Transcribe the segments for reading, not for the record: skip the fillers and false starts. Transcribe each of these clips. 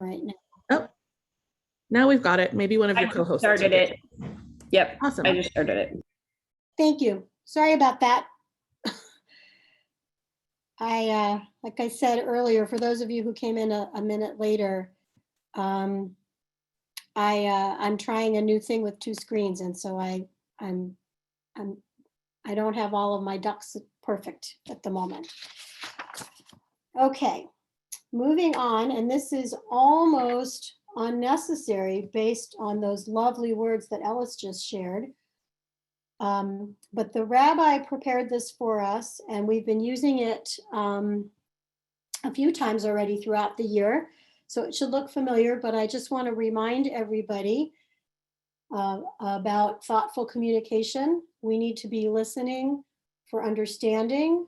right now. Oh, now we've got it. Maybe one of your co-hosts started it. Yep. Awesome. I just started it. Thank you. Sorry about that. Like I said earlier, for those of you who came in a minute later, I'm trying a new thing with 2 screens, and so I don't have all of my ducks perfect at the moment. Okay, moving on, and this is almost unnecessary based on those lovely words that Ellis just shared. But the rabbi prepared this for us, and we've been using it a few times already throughout the year. So it should look familiar, but I just want to remind everybody about thoughtful communication. We need to be listening for understanding,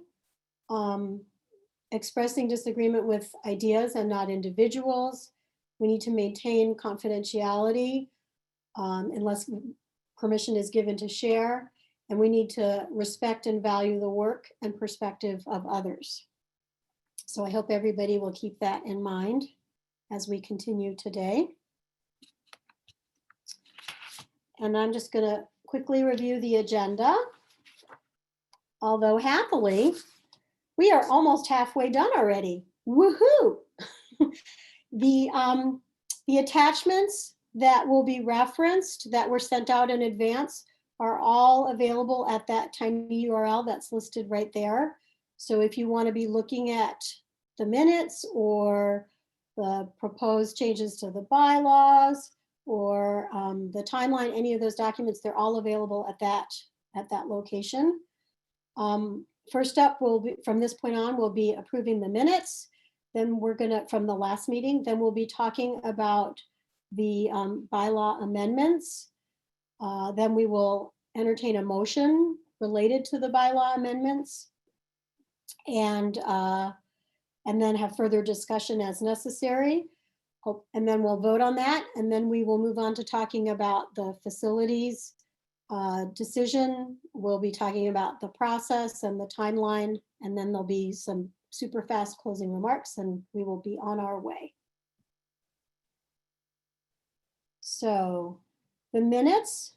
expressing disagreement with ideas and not individuals. We need to maintain confidentiality unless permission is given to share, and we need to respect and value the work and perspective of others. So I hope everybody will keep that in mind as we continue today. And I'm just going to quickly review the agenda. Although happily, we are almost halfway done already. Woohoo! The attachments that will be referenced that were sent out in advance are all available at that tiny URL that's listed right there. So if you want to be looking at the minutes or the proposed changes to the bylaws or the timeline, any of those documents, they're all available at that location. First up will be, from this point on, we'll be approving the minutes. Then we're gonna, from the last meeting, then we'll be talking about the bylaw amendments. Then we will entertain a motion related to the bylaw amendments, and then have further discussion as necessary. And then we'll vote on that, and then we will move on to talking about the facilities decision. We'll be talking about the process and the timeline, and then there'll be some super fast closing remarks, and we will be on our way. So the minutes,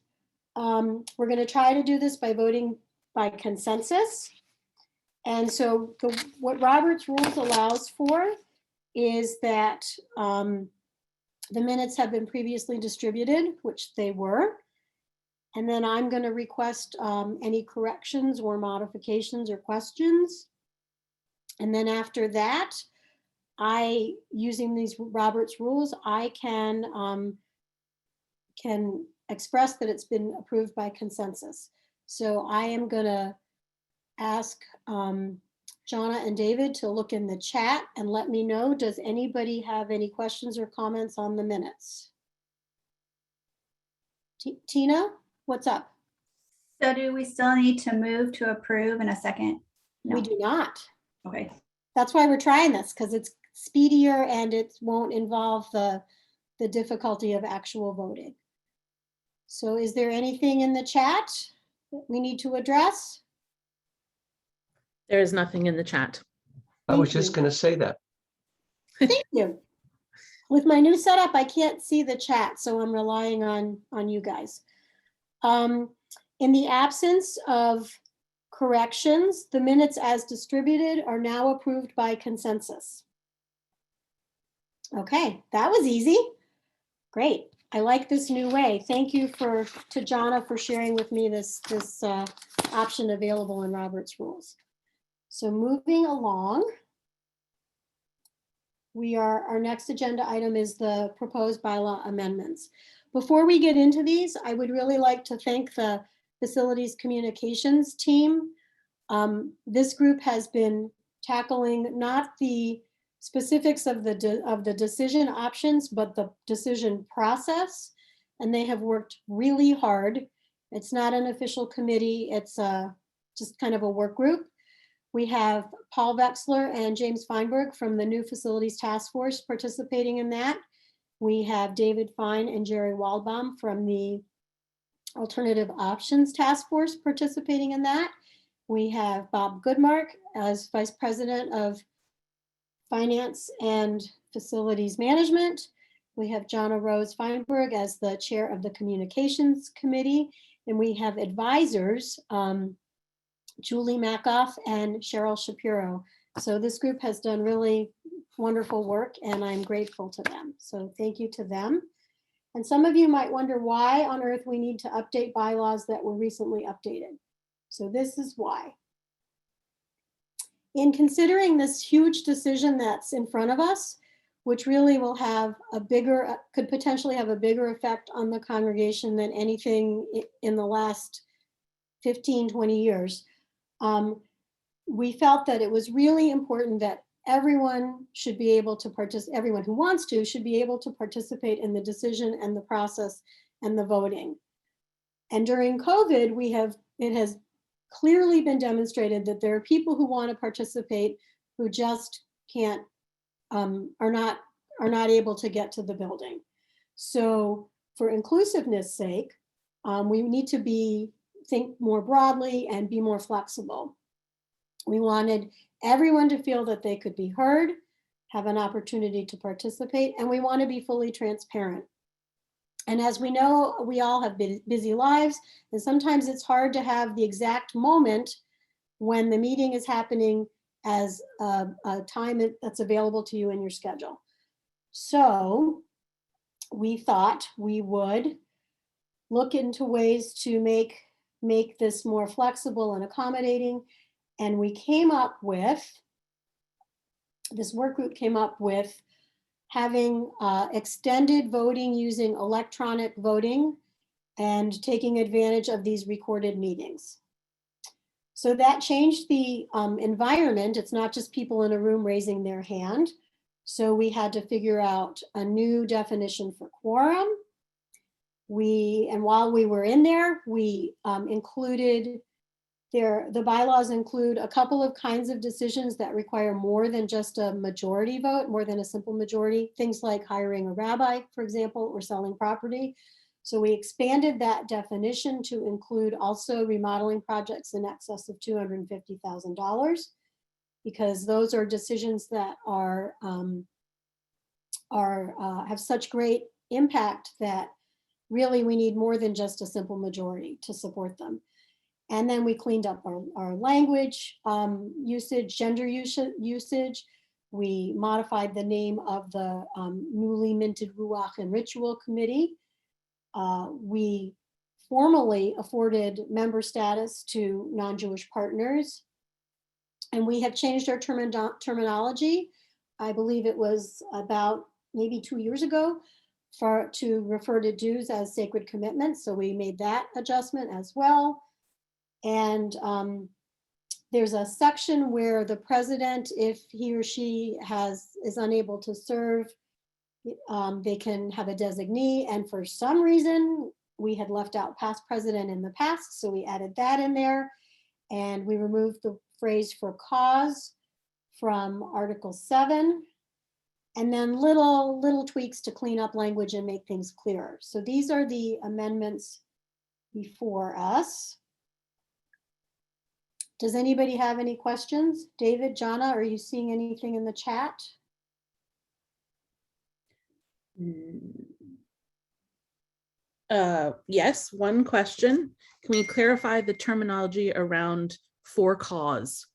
we're going to try to do this by voting by consensus. And so what Robert's Rules allows for is that the minutes have been previously distributed, which they were. And then I'm going to request any corrections or modifications or questions. And then after that, using these Robert's Rules, I can express that it's been approved by consensus. So I am going to ask Jonna and David to look in the chat and let me know, does anybody have any questions or comments on the minutes? Tina, what's up? So do we still need to move to approve in a second? No. We do not. Okay. That's why we're trying this, because it's speedier and it won't involve the difficulty of actual voting. So is there anything in the chat that we need to address? There is nothing in the chat. I was just going to say that. Thank you. With my new setup, I can't see the chat, so I'm relying on you guys. In the absence of corrections, the minutes as distributed are now approved by consensus. Okay, that was easy. Great. I like this new way. Thank you to Jonna for sharing with me this option available in Robert's Rules. So moving along, our next agenda item is the proposed bylaw amendments. Before we get into these, I would really like to thank the Facilities Communications team. This group has been tackling not the specifics of the decision options, but the decision process, and they have worked really hard. It's not an official committee, it's just kind of a work group. We have Paul Vexler and James Feinberg from the New Facilities Task Force participating in that. We have David Fine and Jerry Waldbaum from the Alternative Options Task Force participating in that. We have Bob Goodmark as Vice President of Finance and Facilities Management. We have Jonna Rose Feinberg as the chair of the Communications Committee. And we have advisors, Julie Makoff and Cheryl Shapiro. So this group has done really wonderful work and I'm grateful to them. So thank you to them. And some of you might wonder why on earth we need to update bylaws that were recently updated. So this is why. In considering this huge decision that's in front of us, which really will have a bigger, could potentially have a bigger effect on the congregation than anything in the last 15, 20 years, we felt that it was really important that everyone should be able to participate, everyone who wants to should be able to participate in the decision and the process and the voting. And during COVID, it has clearly been demonstrated that there are people who want to participate who just can't, are not able to get to the building. So for inclusiveness sake, we need to think more broadly and be more flexible. We wanted everyone to feel that they could be heard, have an opportunity to participate, and we want to be fully transparent. And as we know, we all have busy lives, and sometimes it's hard to have the exact moment when the meeting is happening as a time that's available to you in your schedule. So we thought we would look into ways to make this more flexible and accommodating. And we came up with, this work group came up with having extended voting using electronic voting and taking advantage of these recorded meetings. So that changed the environment. It's not just people in a room raising their hand. So we had to figure out a new definition for quorum. And while we were in there, we included the bylaws include a couple of kinds of decisions that require more than just a majority vote, more than a simple majority, things like hiring a rabbi, for example, or selling property. So we expanded that definition to include also remodeling projects in excess of $250,000, because those are decisions that have such great impact that really we need more than just a simple majority to support them. And then we cleaned up our language usage, gender usage. We modified the name of the newly minted Ruach and Ritual Committee. We formally afforded member status to non-Jewish partners. And we have changed our terminology. I believe it was about maybe 2 years ago to refer to dues as sacred commitments. So we made that adjustment as well. And there's a section where the president, if he or she is unable to serve, they can have a designee. And for some reason, we had left out past president in the past, so we added that in there. And we removed the phrase for cause from Article 7. And then little tweaks to clean up language and make things clearer. So these are the amendments before us. Does anybody have any questions? David, Jonna, are you seeing anything in the chat? Yes, one question. Can we clarify the terminology around for cause?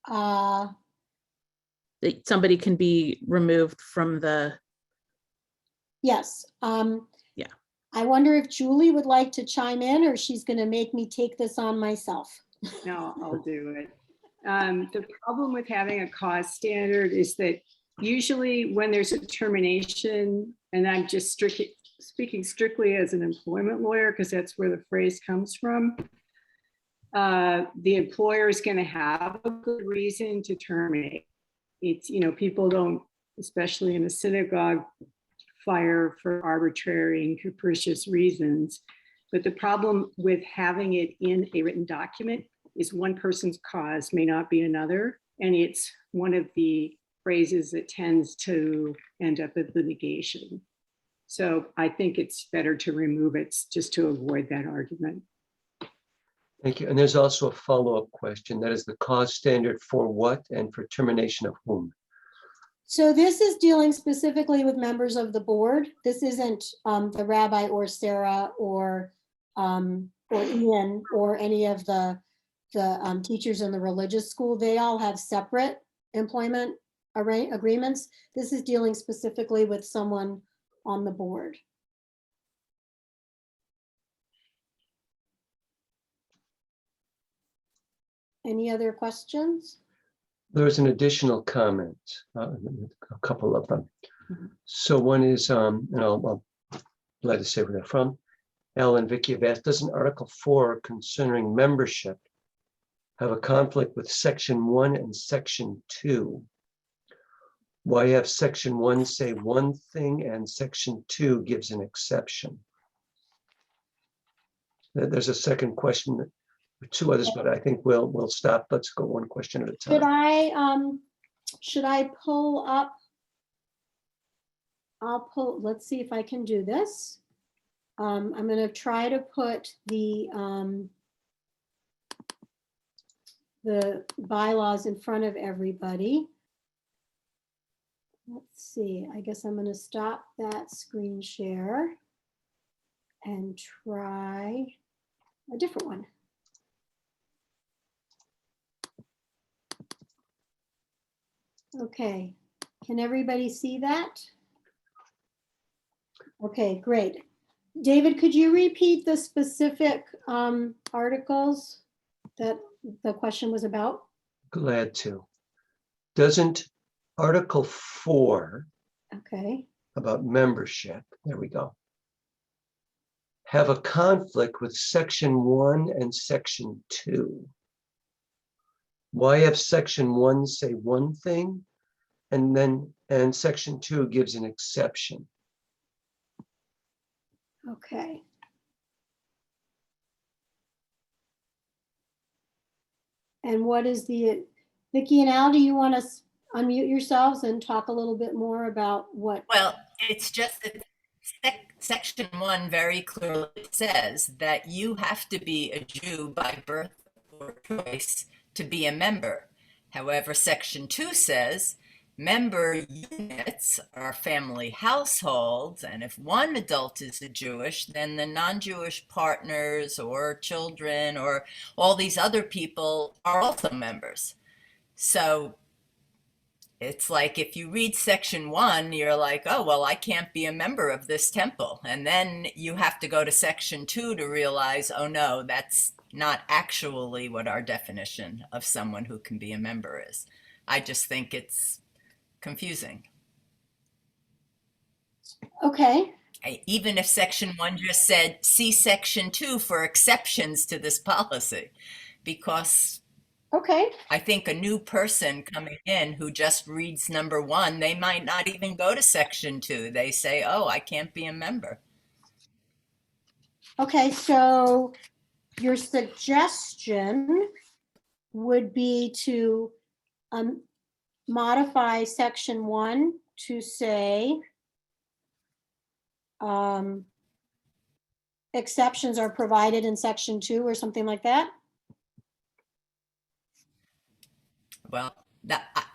That somebody can be removed from the. Yes. Yeah. I wonder if Julie would like to chime in, or she's going to make me take this on myself. No, I'll do it. The problem with having a cause standard is that usually when there's a termination, and I'm just speaking strictly as an employment lawyer, because that's where the phrase comes from, the employer is going to have a good reason to terminate. It's, people don't, especially in a synagogue, fire for arbitrary and capricious reasons. But the problem with having it in a written document is one person's cause may not be another. And it's one of the phrases that tends to end up with litigation. So I think it's better to remove it just to avoid that argument. Thank you. And there's also a follow-up question. That is the cause standard for what and for termination of whom? So this is dealing specifically with members of the board. This isn't the rabbi or Sarah or Ian or any of the teachers in the religious school. They all have separate employment agreements. This is dealing specifically with someone on the board. Any other questions? There's an additional comment, a couple of them. Mhm. So one is, and I'll let us say where they're from. Al and Vicky have asked, doesn't Article 4 concerning membership have a conflict with Section 1 and Section 2? Why have Section 1 say one thing and Section 2 gives an exception? There's a second question, two others, but I think we'll stop. Let's go one question at a time. Should I pull up? Let's see if I can do this. I'm going to try to put the bylaws in front of everybody. Let's see, I guess I'm going to stop that screen share and try a different one. Okay, can everybody see that? Okay, great. David, could you repeat the specific articles that the question was about? Glad to. Doesn't Article 4 Okay, about membership, there we go, have a conflict with Section 1 and Section 2? Why have Section 1 say one thing and Section 2 gives an exception? okay. And what is Vicki and Al, do you want to unmute yourselves and talk a little bit more about what? Well, it's just that Section 1 very clearly says that you have to be a Jew by birth or choice to be a member. However, Section 2 says member units are family households, and if one adult is a Jewish, then the non-Jewish partners or children or all these other people are also members. So it's like if you read Section 1, you're like, oh, well, I can't be a member of this temple. And then you have to go to Section 2 to realize, oh, no, that's not actually what our definition of someone who can be a member is. I just think it's confusing. Okay, Even if Section 1 just said, see Section 2 for exceptions to this policy, because okay, I think a new person coming in who just reads number 1, they might not even go to Section 2. They say, oh, I can't be a member. okay. So your suggestion would be to modify Section 1 to say exceptions are provided in Section 2 or something like that? Well,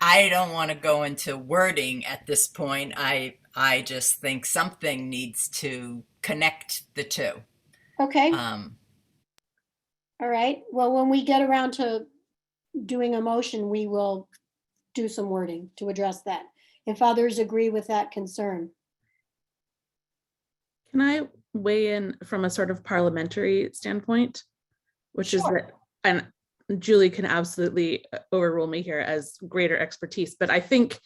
I don't want to go into wording at this point. I just think something needs to connect the two. Okay, all right. Well, when we get around to doing a motion, we will do some wording to address that, if others agree with that concern. Can I weigh in from a sort of parliamentary standpoint, which is Sure. that, and Julie can absolutely overrule me here as greater expertise, but I think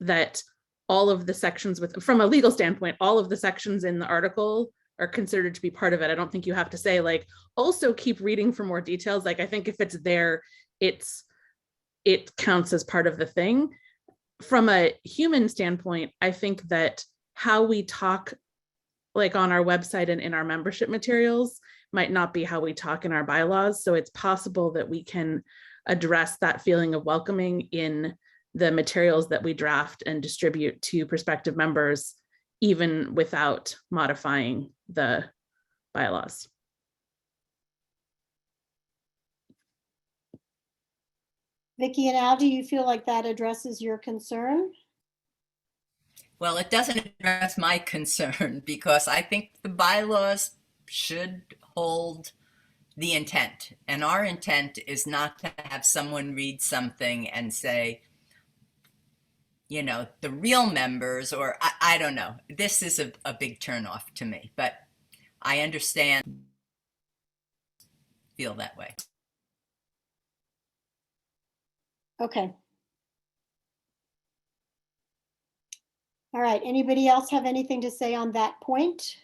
that all of the sections from a legal standpoint, all of the sections in the article are considered to be part of it. I don't think you have to say like, also keep reading for more details. Like, I think if it's there, it counts as part of the thing. From a human standpoint, I think that how we talk like on our website and in our membership materials might not be how we talk in our bylaws. So it's possible that we can address that feeling of welcoming in the materials that we draft and distribute to prospective members, even without modifying the bylaws. Vicki and Al, do you feel like that addresses your concern? Well, it doesn't address my concern because I think the bylaws should hold the intent. And our intent is not to have someone read something and say, you know, the real members, or I don't know. This is a big turnoff to me, but I understand, feel that way. Okay. All right, anybody else have anything to say on that point?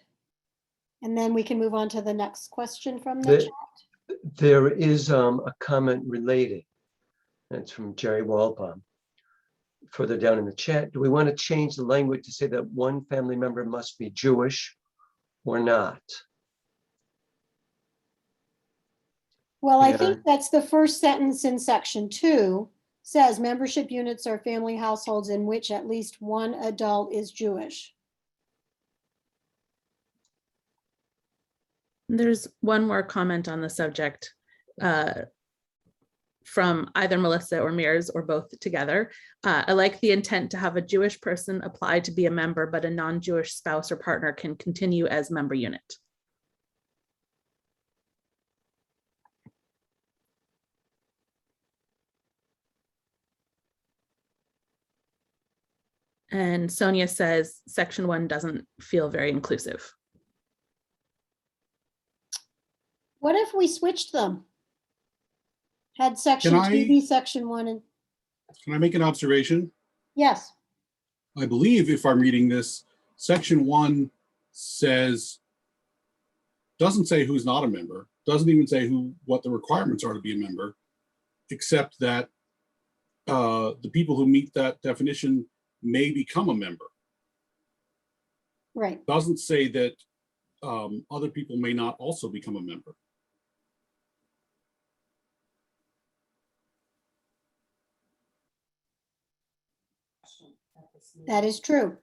And then we can move on to the next question from the chat. There is a comment related. That's from Jerry Walbaum. Further down in the chat, do we want to change the language to say that one family member must be Jewish or not? Well, I Yeah. think that's the first sentence in section 2 says membership units are family households in which at least one adult is Jewish. There's one more comment on the subject from either Melissa or Mears or both together. I like the intent to have a Jewish person apply to be a member, but a non-Jewish spouse or partner can continue as member unit. And Sonia says section 1 doesn't feel very inclusive. What if we switched them? Had section Can 2 I- be section 1 and, Can I make an observation? yes, I believe if I'm reading this, section 1 says, doesn't say who's not a member, doesn't even say what the requirements are to be a member, except that the people who meet that definition may become a member. right. Doesn't say that other people may not also become a member. That is true.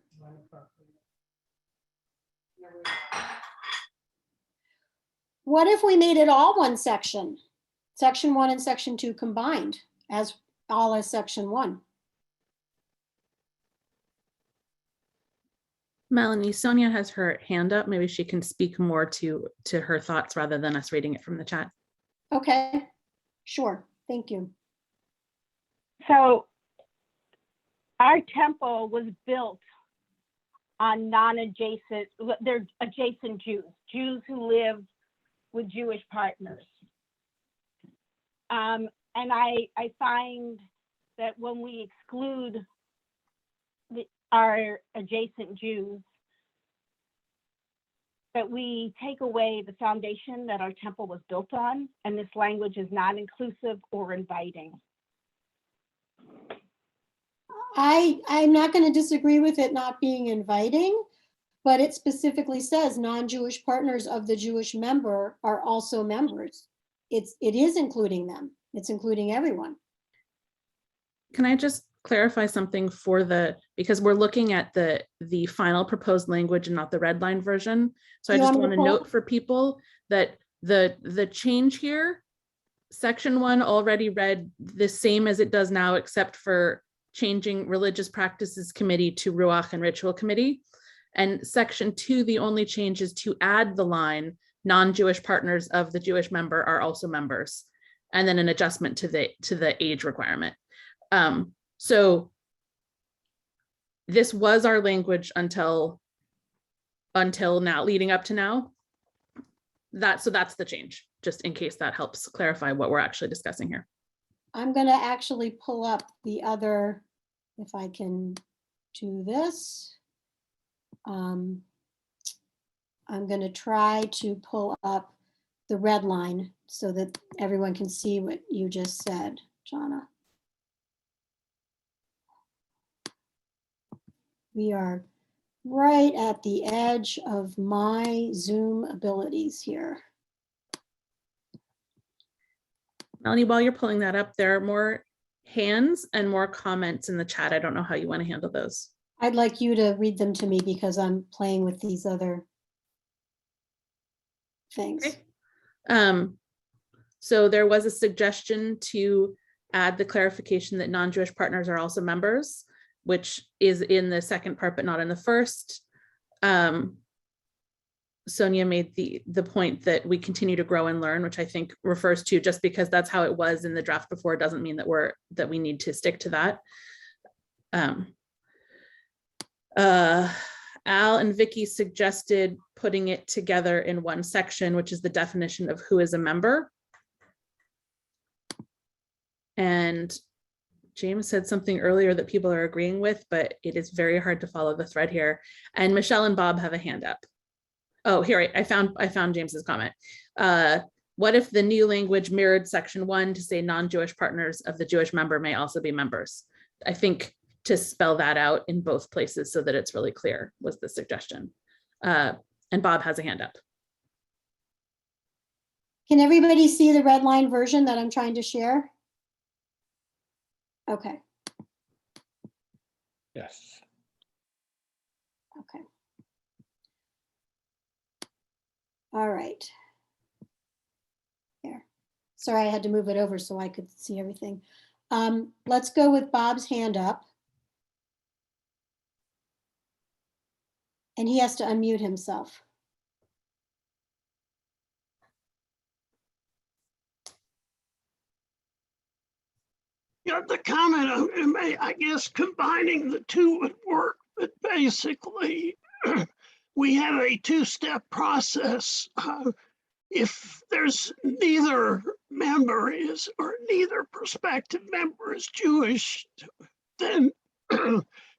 What if we made it all one section? Section 1 and section 2 combined as all as section 1. Melanie, Sonia has her hand up. Maybe she can speak more to her thoughts rather than us reading it from the chat. Okay, sure. Thank you. So our temple was built on non-adjacent, they're adjacent Jews who live with Jewish partners. And I find that when we exclude our adjacent Jews, that we take away the foundation that our temple was built on, and this language is not inclusive or inviting. I'm not going to disagree with it not being inviting, but it specifically says non-Jewish partners of the Jewish member are also members. It is including them. It's including everyone. Can I just clarify something because we're looking at the final proposed language and not the red line version. So I You just want me want to to pull- note for people that the change here, section 1 already read the same as it does now, except for changing religious practices committee to Ruach and ritual committee. And section 2, the only change is to add the line, non-Jewish partners of the Jewish member are also members, and then an adjustment to the age requirement. So this was our language until now, leading up to now. So that's the change, just in case that helps clarify what we're actually discussing here. I'm going to actually pull up the other, if I can do this. I'm going to try to pull up the red line so that everyone can see what you just said, Jonna. We are right at the edge of my Zoom abilities here. Melanie, while you're pulling that up, there are more hands and more comments in the chat. I don't know how you want to handle those. I'd like you to read them to me because I'm playing with these other things. Okay. So there was a suggestion to add the clarification that non-Jewish partners are also members. which is in the second part, but not in the first. Sonia made the point that we continue to grow and learn, which I think refers to just because that's how it was in the draft before doesn't mean that we need to stick to that. Al and Vicky suggested putting it together in one section, which is the definition of who is a member. And James said something earlier that people are agreeing with, but it is very hard to follow the thread here. And Michelle and Bob have a hand up. Oh, here, I found James's comment. What if the new language mirrored section 1 to say non-Jewish partners of the Jewish member may also be members? I think to spell that out in both places so that it's really clear was the suggestion. And Bob has a hand up. Can everybody see the red line version that I'm trying to share? Okay, Yes. okay. All right. There. Sorry, I had to move it over so I could see everything. Let's go with Bob's hand up. And he has to unmute himself. Yeah, the comment I'm going to make, I guess combining the two would work, but basically we have a two-step process. If there's neither member is or neither prospective member is Jewish, then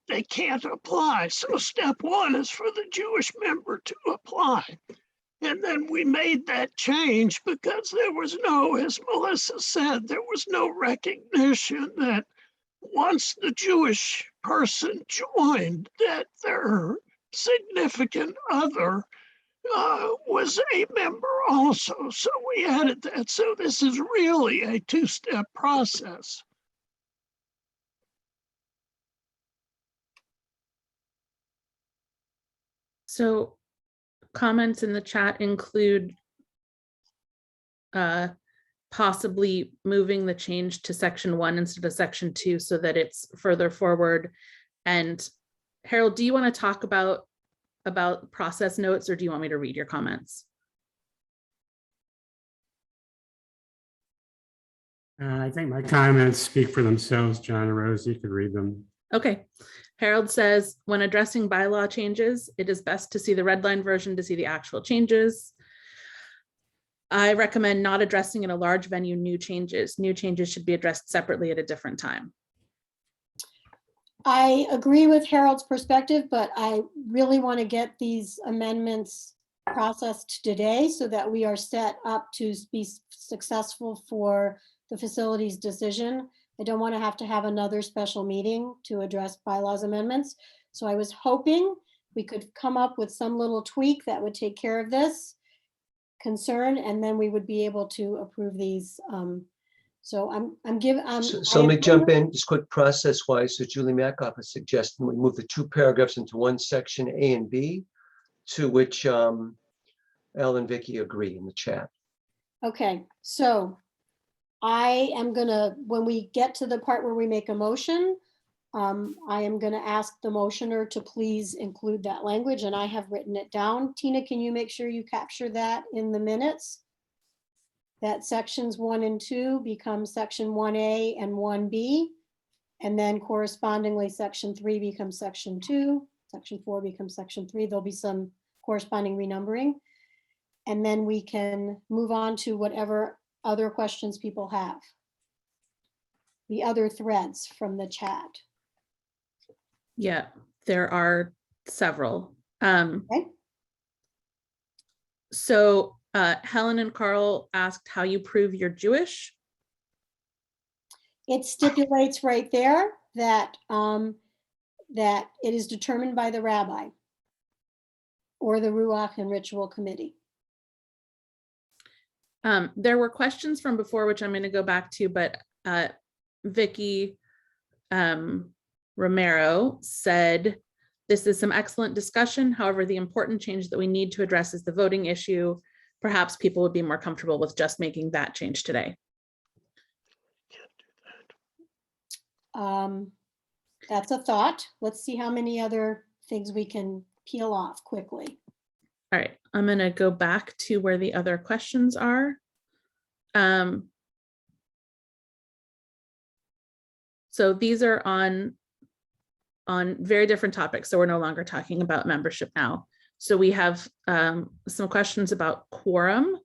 they can't apply. So step 1 is for the Jewish member to apply. And then we made that change because there was no, as Melissa said, there was no recognition that once the Jewish person joined, that their significant other was a member also. So we added that. So this is really a two-step process. So comments in the chat include possibly moving the change to section 1 instead of section 2 so that it's further forward. And Harold, do you want to talk about process notes, or do you want me to read your comments? I think my comments speak for themselves, John and Rose. You could read them. Okay. Harold says, when addressing bylaw changes, it is best to see the red line version to see the actual changes. I recommend not addressing in a large venue new changes. New changes should be addressed separately at a different time. I agree with Harold's perspective, but I really want to get these amendments processed today so that we are set up to be successful for the facilities decision. I don't want to have another special meeting to address bylaws amendments. So I was hoping we could come up with some little tweak that would take care of this concern, and then we would be able to approve these. So So let me jump in just quick process wise. So Julie Mackoff is suggesting we move the 2 paragraphs into one section, A and B, to which Al and Vicky agree in the chat. Okay, so I am gonna, when we get to the part where we make a motion, I am gonna ask the motioner to please include that language, and I have written it down. Tina, can you make sure you capture that in the minutes? That sections 1 and 2 become section 1A and 1B, and then correspondingly section 3 becomes section 2, section 4 becomes section 3. There'll be some corresponding renumbering, and then we can move on to whatever other questions people have. The other threads from the chat. Yeah, there are several. Okay. So Helen and Carl asked how you prove you're Jewish. It stipulates right there that that it is determined by the rabbi or the Ruach and Ritual Committee. There were questions from before, which I'm going to go back to, but Vicky Romero said, this is some excellent discussion. However, the important change that we need to address is the voting issue. Perhaps people would be more comfortable with just making that change today. that's a thought. Let's see how many other things we can peel off quickly. All right, I'm gonna go back to where the other questions are. So these are on very different topics. So we're no longer talking about membership now. So we have some questions about quorum.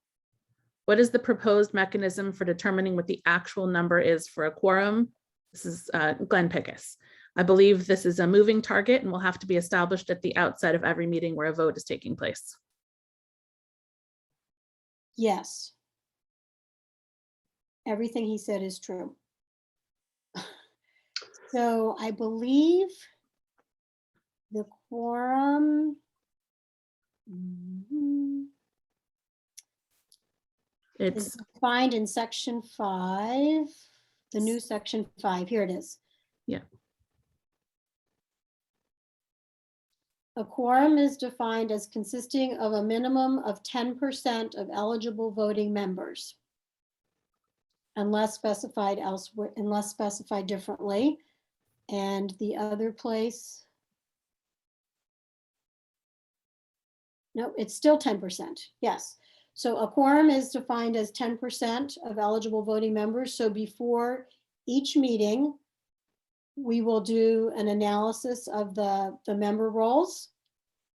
What is the proposed mechanism for determining what the actual number is for a quorum? This is Glenn Pickus. I believe this is a moving target and will have to be established at the outset of every meeting where a vote is taking place. Yes. Everything he said is true. So I believe the quorum. It's Is defined in section 5, the new section 5. Here it is. Yeah. A quorum is defined as consisting of a minimum of 10% of eligible voting members, unless specified elsewhere, unless specified differently. And the other place, no, it's still 10%. Yes. So a quorum is defined as 10% of eligible voting members. So before each meeting, we will do an analysis of the member rolls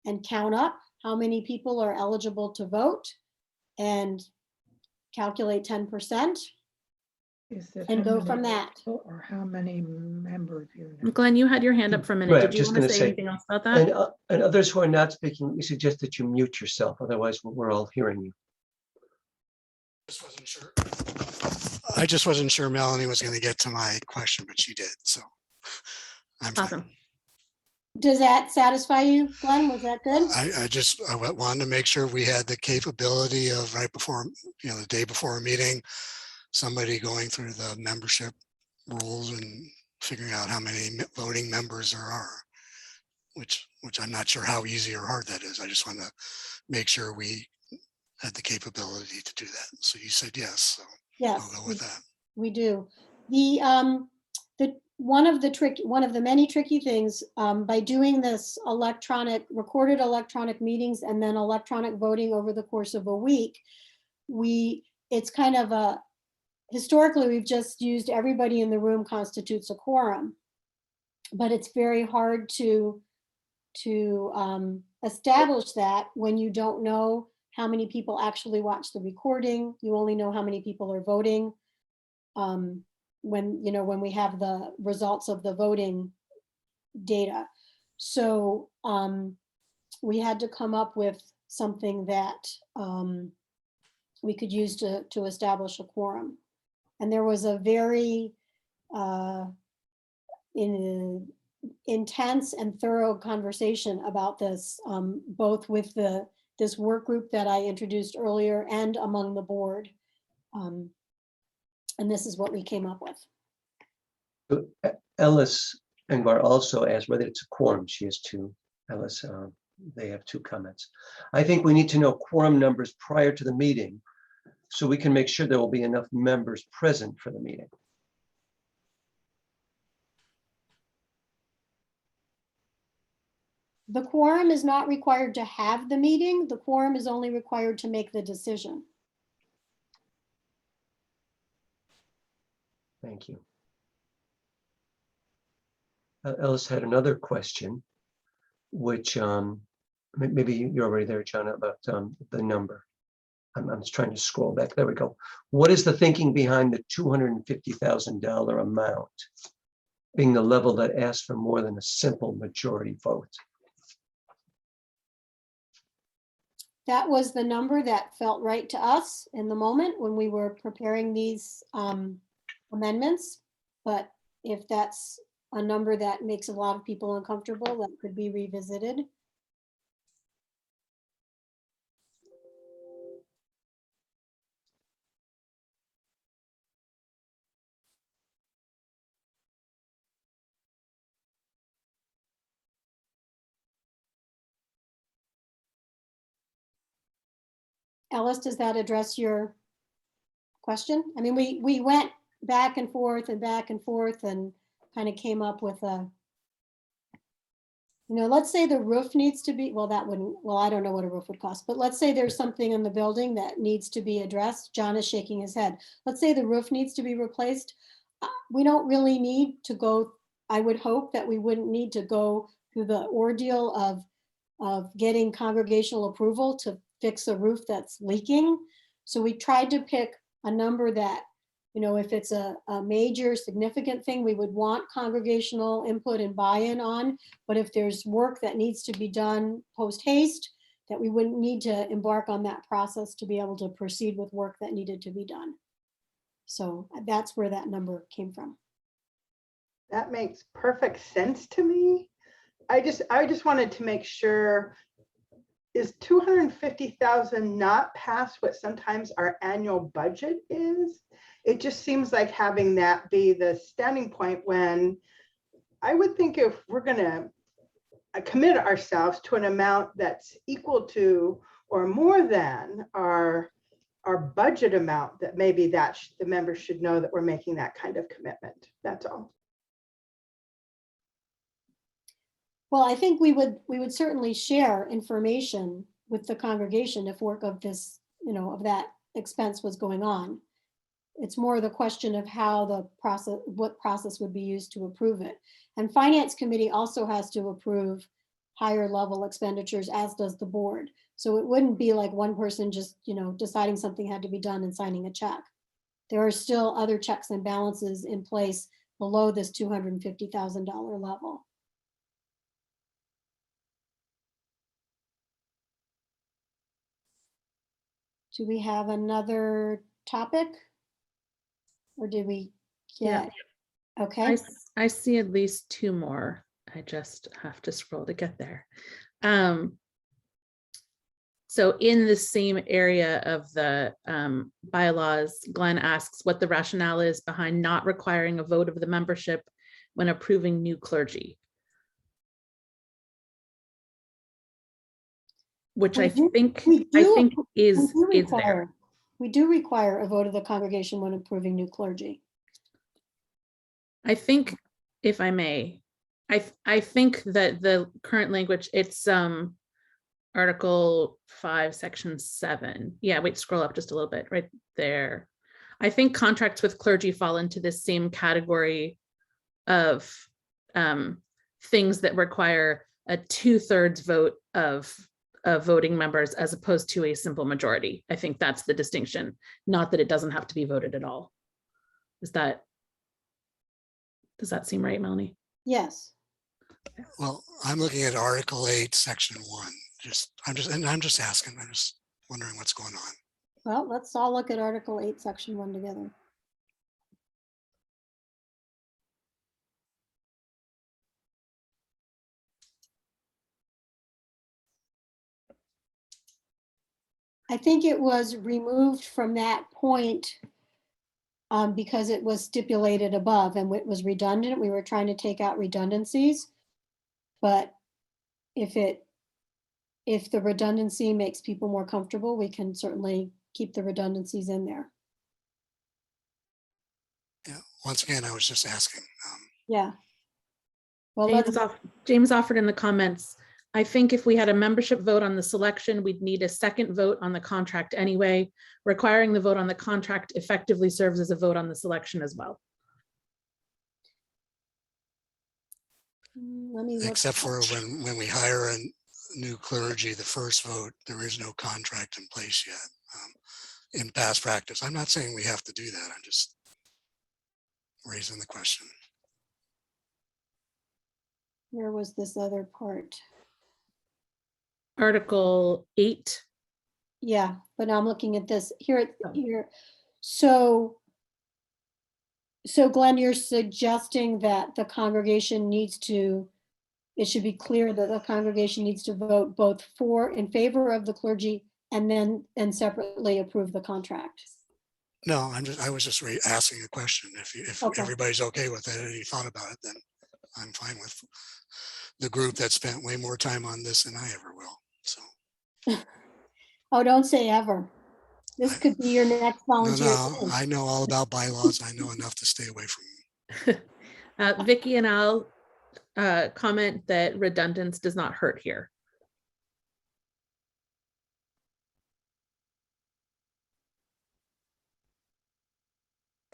and count up how many people are eligible to vote and calculate 10% and go from that. Or how many members you know? Glenn, you had your hand up for a minute. Right, Did I'm you just want to gonna say say, anything else about that? And others who are not speaking, we suggest that you mute yourself, otherwise we're all hearing you. Just wasn't sure. I just wasn't sure Melanie was going to get to my question, but she did. So I'm fine. Awesome. Does that satisfy you, Glenn? Was that good? I wanted to make sure we had the capability of right before, the day before a meeting, somebody going through the membership rules and figuring out how many voting members there are, which I'm not sure how easy or hard that is. I just want to make sure we had the capability to do that. So you said yes, so Yes, I'll go with that. we do. The one of the many tricky things by doing this recorded electronic meetings and then electronic voting over the course of a week, it's kind of historically we've just used everybody in the room constitutes a quorum, but it's very hard to establish that when you don't know how many people actually watch the recording. You only know how many people are voting when we have the results of the voting data. So we had to come up with something that we could use to establish a quorum. And there was a very intense and thorough conversation about this, both with this work group that I introduced earlier and among the board. And this is what we came up with. So, Ellis Engvar also asked whether it's a quorum. She has two. Ellis, they have two comments. I think we need to know quorum numbers prior to the meeting so we can make sure there will be enough members present for the meeting. The quorum is not required to have the meeting. The quorum is only required to make the decision. Thank you. Ellis had another question, which maybe you're already there, John, about the number. I'm just trying to scroll back. There we go. What is the thinking behind the $250,000 amount being the level that asks for more than a simple majority vote? That was the number that felt right to us in the moment when we were preparing these amendments. But if that's a number that makes a lot of people uncomfortable, that could be revisited. Ellis, does that address your question? I mean, we went back and forth and kind of came up with a You know, let's say the roof needs to be, well, that wouldn't, well, I don't know what a roof would cost, but let's say there's something in the building that needs to be addressed. John is shaking his head. Let's say the roof needs to be replaced. We don't really need to go, I would hope that we wouldn't need to go through the ordeal of getting congregational approval to fix a roof that's leaking. So we tried to pick a number that, you know, if it's a major significant thing, we would want congregational input and buy-in on. But if there's work that needs to be done post haste, that we wouldn't need to embark on that process to be able to proceed with work that needed to be done. So that's where that number came from. That makes perfect sense to me. I just wanted to make sure, is 250,000 not past what sometimes our annual budget is? It just seems like having that be the standing point, when I would think if we're gonna commit ourselves to an amount that's equal to or more than our budget amount, that maybe that the members should know that we're making that kind of commitment. That's all. Well, I think we would certainly share information with the congregation if work of this, you know, of that expense was going on. It's more the question of how the process, what process would be used to approve it. And Finance Committee also has to approve higher level expenditures, as does the board. So it wouldn't be like one person just, you know, deciding something had to be done and signing a check. There are still other checks and balances in place below this $250,000 level. Do we have another topic? Or did we get? Yeah. Okay. I see at least two more. I just have to scroll to get there. So in the same area of the bylaws, Glenn asks what the rationale is behind not requiring a vote of the membership when approving new clergy. Which I think is there. We do require a vote of the congregation when approving new clergy. I think, if I may, I think that the current language, it's Article 5, Section 7. Yeah, wait, scroll up just a little bit right there. I think contracts with clergy fall into this same category of things that require a 2/3 vote of voting members as opposed to a simple majority. I think that's the distinction, not that it doesn't have to be voted at all. Does that seem right, Melanie? Yes. Well, I'm looking at Article 8, Section 1. I'm just asking. I'm just wondering what's going on. Well, let's all look at Article 8, Section 1 together. I think it was removed from that point because it was stipulated above and it was redundant. We were trying to take out redundancies. But if the redundancy makes people more comfortable, we can certainly keep the redundancies in there. Yeah, once again, I was just asking. Yeah. Well, James offered in the comments, I think if we had a membership vote on the selection, we'd need a second vote on the contract anyway. Requiring the vote on the contract effectively serves as a vote on the selection as well. Let me look. Except for when we hire a new clergy, the first vote, there is no contract in place yet. In past practice, I'm not saying we have to do that. I'm just raising the question. Where was this other part? Article 8. Yeah, but I'm looking at this here. So Glenn, you're suggesting that the congregation needs to, it should be clear that the congregation needs to vote both in favor of the clergy and separately approve the contract. No, I was just asking a question. If Okay. Everybody's okay with it and you thought about it, then I'm fine with the group that spent way more time on this than I ever will. So. Oh, don't say ever. This could be your next volunteer. No, I know all about bylaws. I know enough to stay away from. Vicky and Al, comment that redundance does not hurt here.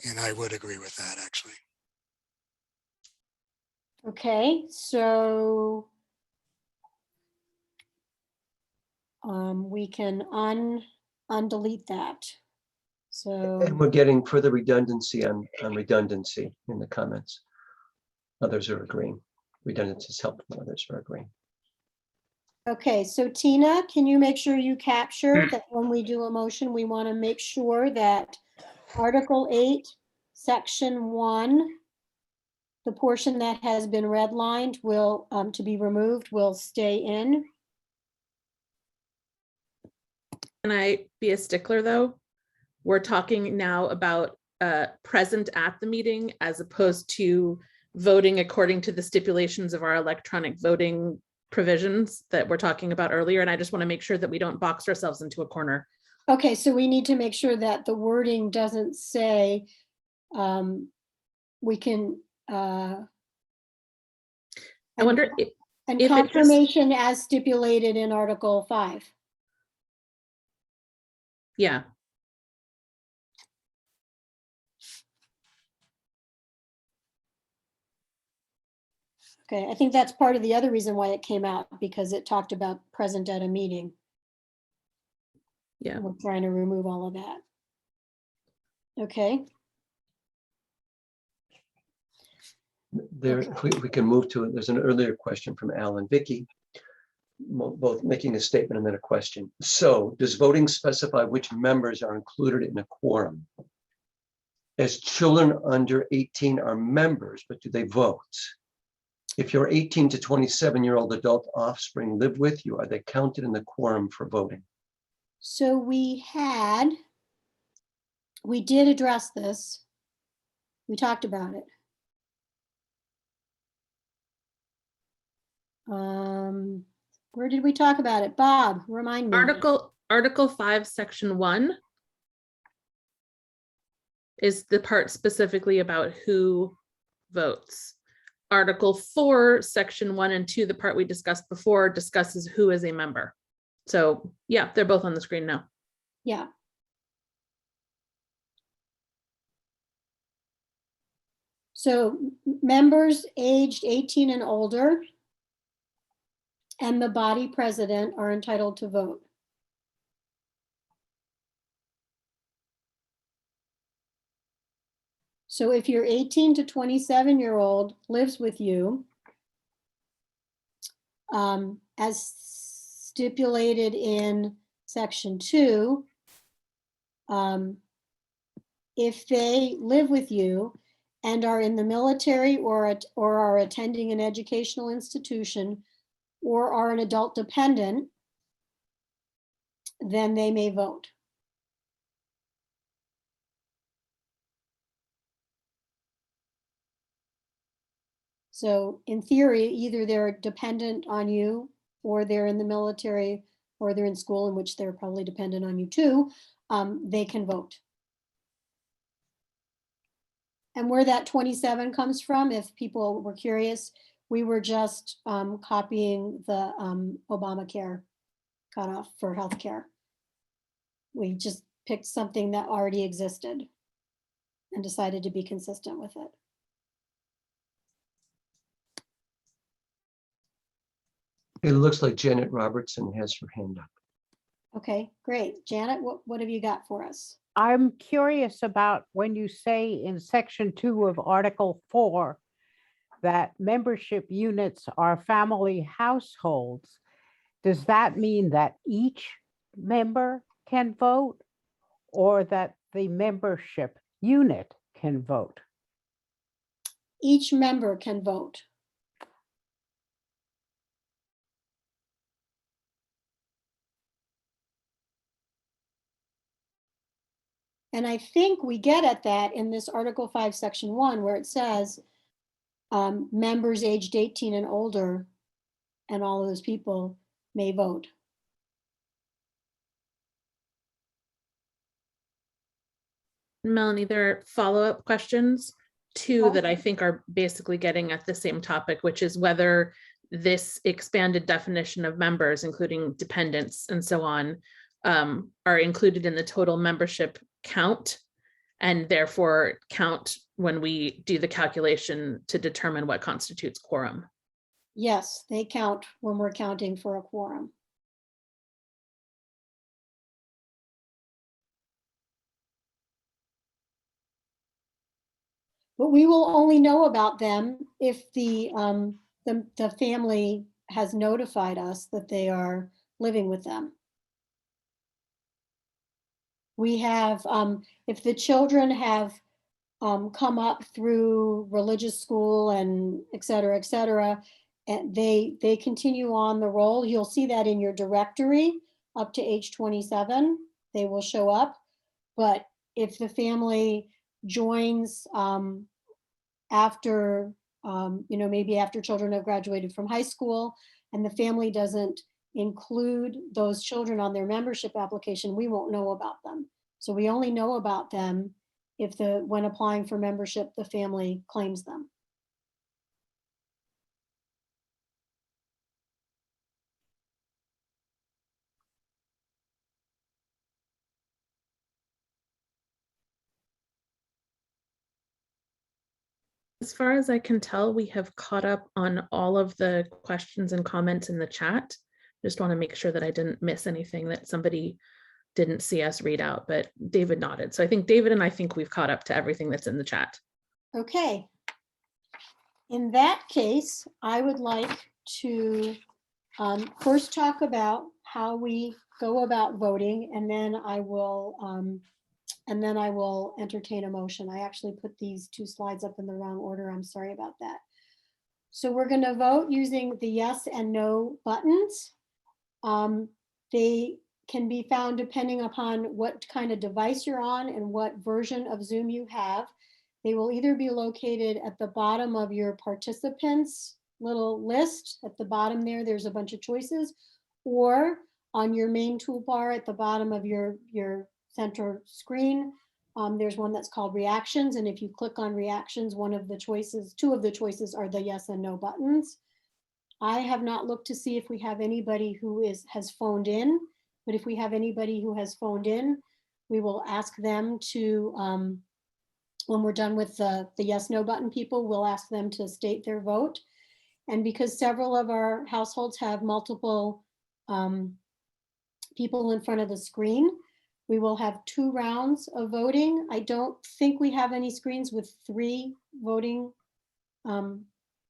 And I would agree with that, actually. Okay, so we can undelete that. So, And we're getting further redundancy on redundancy in the comments. Others are agreeing. Redundancy is helpful, others are agreeing. okay, so Tina, can you make sure you capture that when we do a motion, we want to make sure that Article 8, Section 1, the portion that has been redlined will, to be removed, will stay in. Can I be a stickler though? We're talking now about present at the meeting as opposed to voting according to the stipulations of our electronic voting provisions that we're talking about earlier. And I just want to make sure that we don't box ourselves into a corner. Okay, so we need to make sure that the wording doesn't say we can. I wonder if And if it just- confirmation as stipulated in Article 5. Yeah. Okay, I think that's part of the other reason why it came out, because it talked about present at a meeting. Yeah. We're trying to remove all of that. Okay, There, if we can move to it, there's an earlier question from Al and Vicky, both making a statement and then a question. So does voting specify which members are included in a quorum? As children under 18 are members, but do they vote? If your 18 to 27-year-old adult offspring live with you, are they counted in the quorum for voting? so we did address this. We talked about it. Where did we talk about it? Bob, remind me. Article 5, Section 1 is the part specifically about who votes. Article 4, Section 1 and 2, the part we discussed before, discusses who is a member. So yeah, they're both on the screen now. Yeah. So members aged 18 and older and the body president are entitled to vote. So if your 18 to 27-year-old lives with you, as stipulated in Section 2, if they live with you and are in the military or are attending an educational institution or are an adult dependent, then they may vote. So in theory, either they're dependent on you or they're in the military or they're in school, in which they're probably dependent on you too, they can vote. And where that 27 comes from, if people were curious, we were just copying the Obamacare cutoff for healthcare. We just picked something that already existed and decided to be consistent with it. It looks like Janet Robertson has her hand up. Okay, great. Janet, what have you got for us? I'm curious about when you say in Section 2 of Article 4 that membership units are family households. Does that mean that each member can vote or that the membership unit can vote? Each member can vote. And I think we get at that in this Article 5, Section 1, where it says members aged 18 and older and all of those people may vote. Melanie, there are follow-up questions. two that I think are basically getting at the same topic, which is whether this expanded definition of members, including dependents and so on, are included in the total membership count, and therefore count when we do the calculation to determine what constitutes quorum. Yes, they count when we're counting for a quorum. But we will only know about them if the family has notified us that they are living with them. We have, if the children have come up through religious school and et cetera, and they continue on the roll. You'll see that in your directory up to age 27, they will show up. But if the family joins after, maybe after children have graduated from high school and the family doesn't include those children on their membership application, we won't know about them. So we only know about them if when applying for membership, the family claims them. As far as I can tell, we have caught up on all of the questions and comments in the chat. Just want to make sure that I didn't miss anything that somebody didn't see us read out, but David nodded. So I think David and I think we've caught up to everything that's in the chat. Okay. In that case, I would like to first talk about how we go about voting, and then I will entertain a motion. I actually put these two slides up in the wrong order. I'm sorry about that. So we're going to vote using the yes and no buttons. They can be found depending upon what kind of device you're on and what version of Zoom you have. They will either be located at the bottom of your participants little list. At the bottom there's a bunch of choices, or on your main toolbar at the bottom of your center screen. There's one that's called reactions. And if you click on reactions, two of the choices are the yes and no buttons. I have not looked to see if we have anybody who has phoned in, but if we have anybody who has phoned in, we will ask them to, when we're done with the yes, no button people, we'll ask them to state their vote. And because several of our households have multiple people in front of the screen, we will have 2 rounds of voting. I don't think we have any screens with 3 voting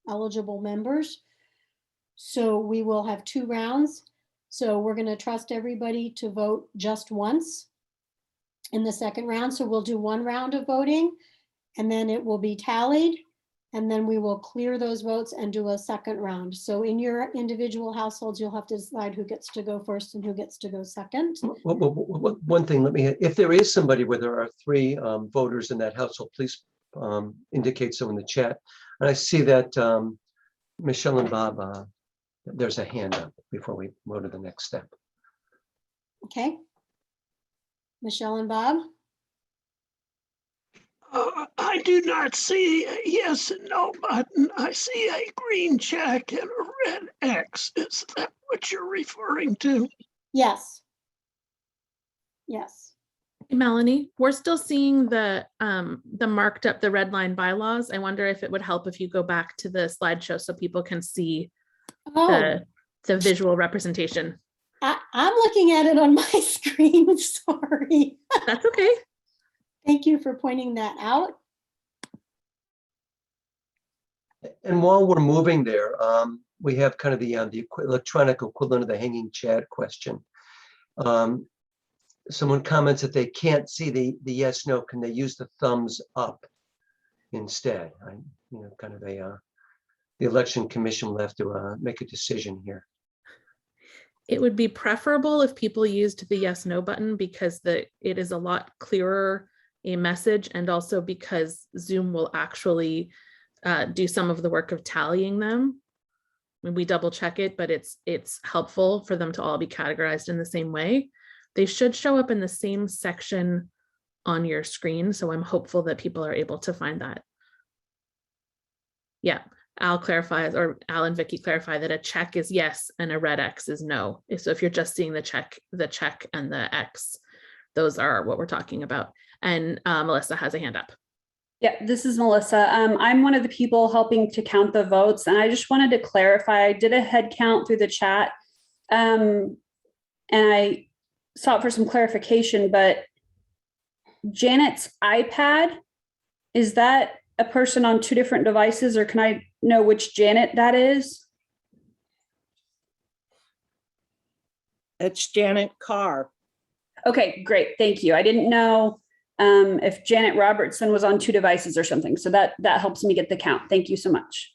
eligible members. So we will have 2 rounds. So we're going to trust everybody to vote just once in the second round. So we'll do 1 round of voting, and then it will be tallied, and then we will clear those votes and do a second round. So in your individual households, you'll have to decide who gets to go first and who gets to go second. One thing, if there is somebody where there are 3 voters in that household, please indicate so in the chat. And I see that Michelle and Bob, there's a hand up before we go to the next step. Okay. Michelle and Bob? I do not see a yes and no button. I see a green check and a red X. Is that what you're referring to? Yes. Yes. Hey, Melanie, we're still seeing the marked up, the red line bylaws. I wonder if it would help if you go back to the slideshow so people can see the visual representation. I'm looking at it on my screen. Sorry. That's okay. Thank you for pointing that out. And while we're moving there, we have kind of the electronic equivalent of the hanging chad question. Someone comments that they can't see the yes, no. Can they use the thumbs up instead? Kind of the election commission will have to make a decision here. It would be preferable if people used the yes, no button, because it is a lot clearer a message, and also because Zoom will actually do some of the work of tallying them. When we double check it, but it's helpful for them to all be categorized in the same way. They should show up in the same section on your screen, so I'm hopeful that people are able to find that Yeah, Al clarifies, or Al and Vicky clarify that a check is yes and a red X is no. So if you're just seeing the check and the X, those are what we're talking about. And Melissa has a hand up. Yeah, this is Melissa. I'm one of the people helping to count the votes, and I just wanted to clarify. I did a head count through the chat, and I sought for some clarification, but Janet's iPad, is that a person on two different devices, or can I know which Janet that is? It's Janet Carr. Okay, great. Thank you. I didn't know if Janet Robertson was on two devices or something. So that helps me get the count. Thank you so much.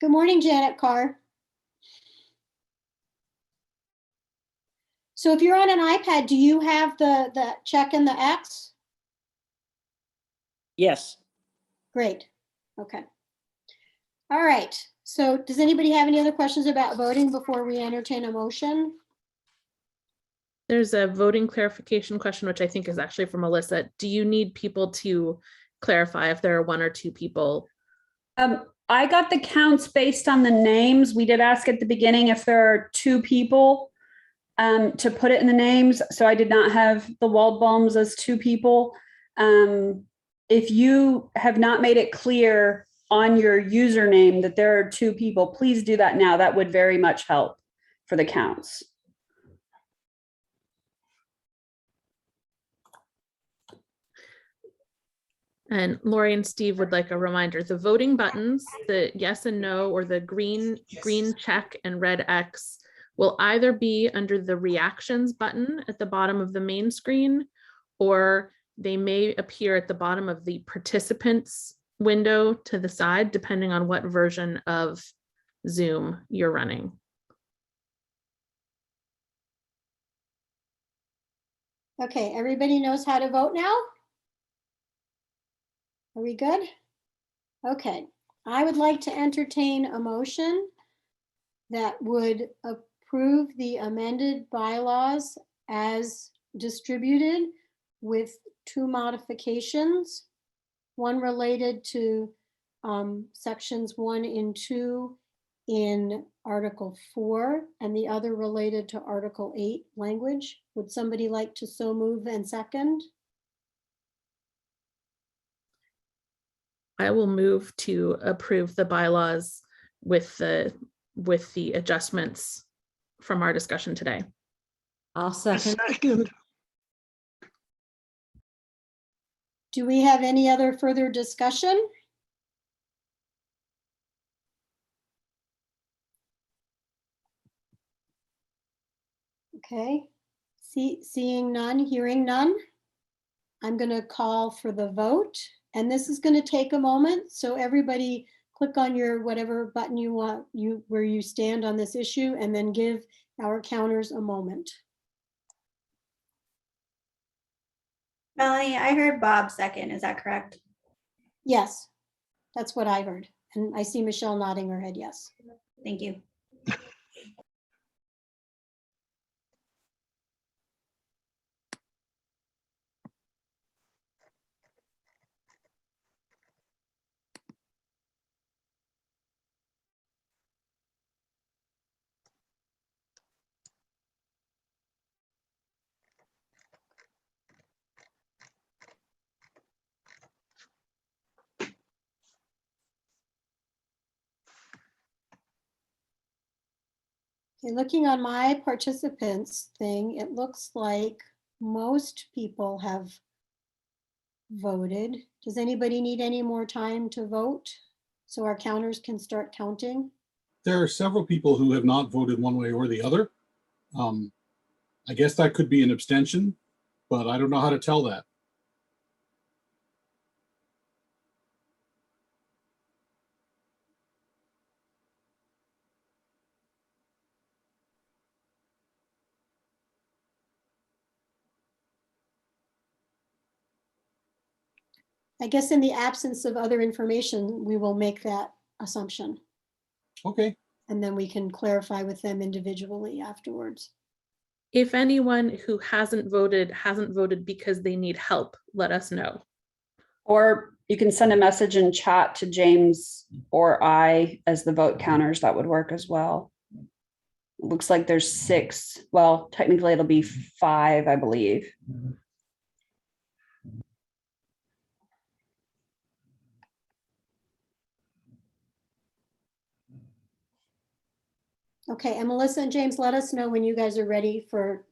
Good morning, Janet Carr. So if you're on an iPad, do you have the check and the X? Yes. Great. Okay. All right. So does anybody have any other questions about voting before we entertain a motion? There's a voting clarification question, which I think is actually from Melissa. Do you need people to clarify if there are one or two people? I got the counts based on the names. We did ask at the beginning if there are two people to put it in the names. So I did not have the Waldbaums as two people. If you have not made it clear on your username that there are two people, please do that now. That would very much help for the counts. And Lori and Steve would like a reminder. The voting buttons, the yes and no, or the green check and red X, will either be under the reactions button at the bottom of the main screen, or they may appear at the bottom of the participants window to the side, depending on what version of Zoom you're running. Okay, everybody knows how to vote now? Are we good? Okay, I would like to entertain a motion that would approve the amended bylaws as distributed with two modifications. One related to sections 1 and 2 in Article 4, and the other related to Article 8 language. Would somebody like to so move and second? I will move to approve the bylaws with the adjustments from our discussion today. I'll second. Second. Do we have any other further discussion? Okay, seeing none, hearing none, I'm going to call for the vote, and this is going to take a moment. So everybody click on your whatever button you want, where you stand on this issue, and then give our counters a moment. Melanie, I heard Bob second. Is that correct? Yes, that's what I heard. And I see Michelle nodding her head yes. Thank you. Okay, looking on my participants thing, it looks like most people have voted. Does anybody need any more time to vote so our counters can start counting? There are several people who have not voted one way or the other. I guess that could be an abstention, but I don't know how to tell that. I guess in the absence of other information, we will make that assumption. Okay. And then we can clarify with them individually afterwards. If anyone who hasn't voted because they need help, let us know. Or you can send a message in chat to James or I as the vote counters. That would work as well. It looks like there's 6. Well, technically it'll be 5, I believe. Okay, and Melissa and James, let us know when you guys are ready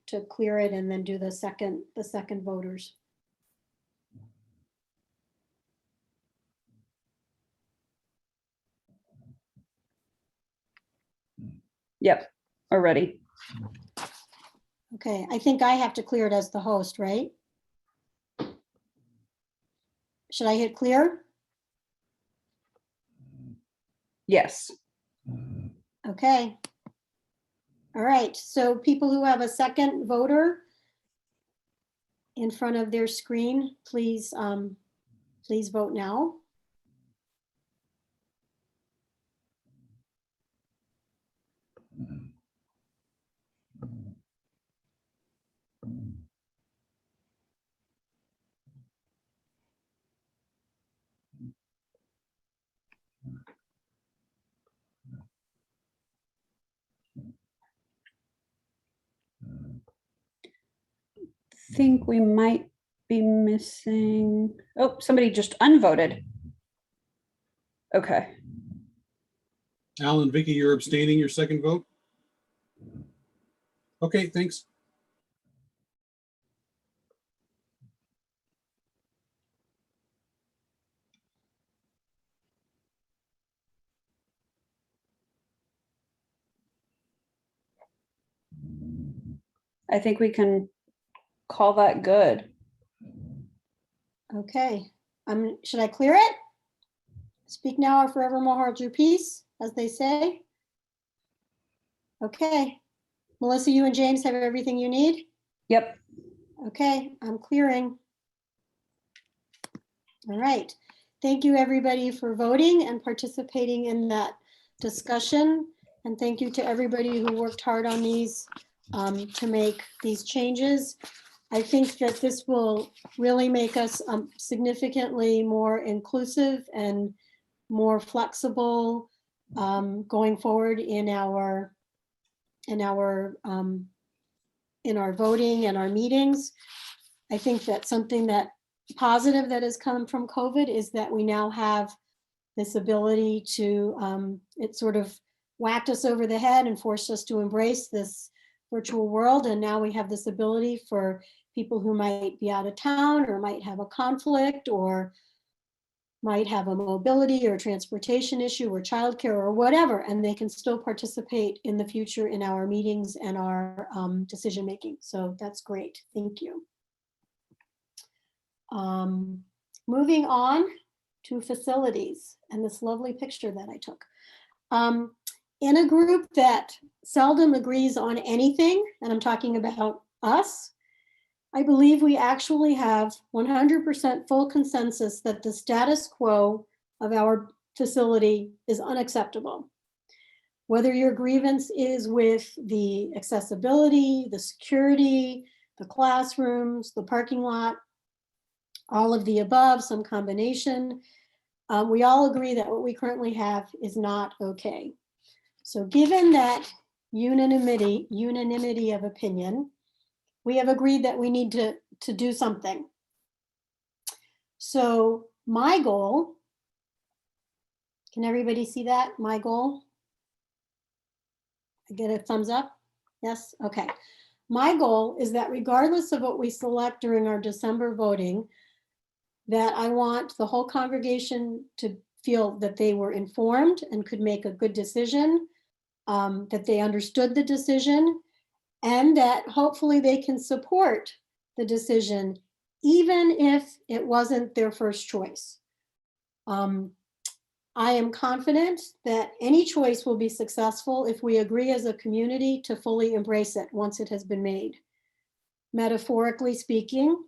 to clear it and then do the second voters. Yep, already. Okay, I think I have to clear it as the host, right? Should I hit clear? Yes. Okay. All right, so people who have a second voter in front of their screen, please, please vote now. Think we might be missing. Oh, somebody just unvoted. Okay. Alan, Vicky, you're abstaining your second vote? Okay, thanks. I think we can call that good. Okay, should I clear it? Speak now or forevermore hold your peace, as they say. Okay, Melissa, you and James have everything you need? Yep. Okay, I'm clearing. All right, thank you everybody for voting and participating in that discussion. And thank you to everybody who worked hard on these to make these changes. I think that this will really make us significantly more inclusive and more flexible going forward in our voting and our meetings. I think that something that positive that has come from COVID is that we now have this ability to, it sort of whacked us over the head and forced us to embrace this virtual world. And now we have this ability for people who might be out of town or might have a conflict or might have a mobility or transportation issue or childcare or whatever, and they can still participate in the future in our meetings and our decision making. So that's great. Thank you. Moving on to facilities and this lovely picture that I took. In a group that seldom agrees on anything, and I'm talking about us, I believe we actually have 100% full consensus that the status quo of our facility is unacceptable. Whether your grievance is with the accessibility, the security, the classrooms, the parking lot, all of the above, some combination, we all agree that what we currently have is not okay. So given that unanimity of opinion, we have agreed that we need to do something. So my goal, can everybody see that? My goal? I get a thumbs up? Yes, okay. My goal is that regardless of what we select during our December voting, that I want the whole congregation to feel that they were informed and could make a good decision, that they understood the decision, and that hopefully they can support the decision, even if it wasn't their first choice. I am confident that any choice will be successful if we agree as a community to fully embrace it once it has been made. Metaphorically speaking,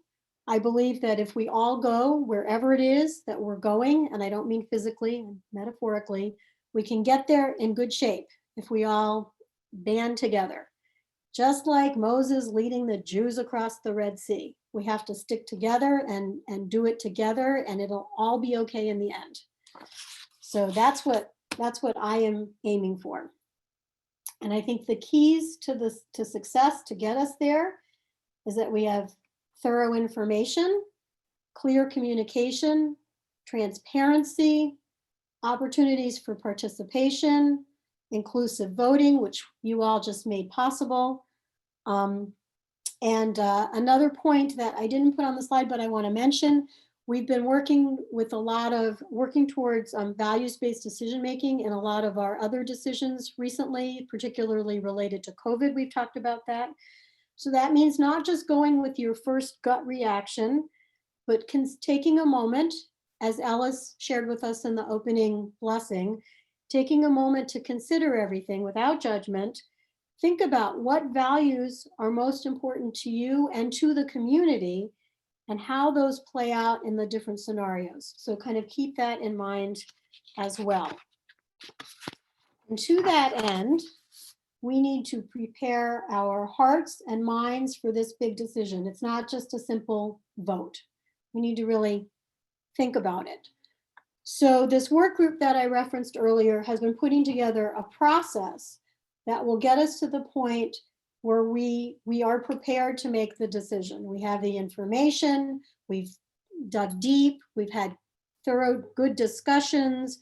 I believe that if we all go wherever it is that we're going, and I don't mean physically, metaphorically, we can get there in good shape if we all band together. just like Moses leading the Jews across the Red Sea. We have to stick together and do it together, and it'll all be okay in the end. So that's what I am aiming for. And I think the keys to success to get us there is that we have thorough information, clear communication, transparency, opportunities for participation, inclusive voting, which you all just made possible. Another point that I didn't put on the slide, but I want to mention, we've been working towards values-based decision-making in a lot of our other decisions recently, particularly related to COVID. We've talked about that. So that means not just going with your first gut reaction, but taking a moment, as Alice shared with us in the opening blessing, taking a moment to consider everything without judgment. Think about what values are most important to you and to the community, and how those play out in the different scenarios. So kind of keep that in mind as well. And to that end, we need to prepare our hearts and minds for this big decision. It's not just a simple vote. We need to really think about it. So this work group that I referenced earlier has been putting together a process that will get us to the point where we are prepared to make the decision. We have the information, we've dug deep, we've had thorough, good discussions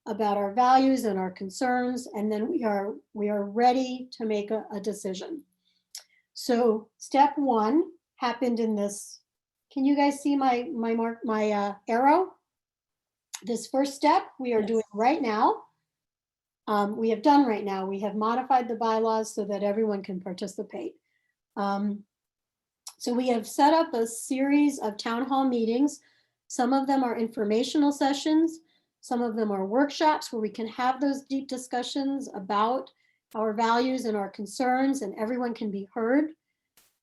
about our values and our concerns, and then we are ready to make a decision. So step one happened in this. Can you guys see my arrow? This first step we are doing right now. We have done right now. We have modified the bylaws so that everyone can participate. So we have set up a series of town hall meetings. Some of them are informational sessions. Some of them are workshops where we can have those deep discussions about our values and our concerns, and everyone can be heard.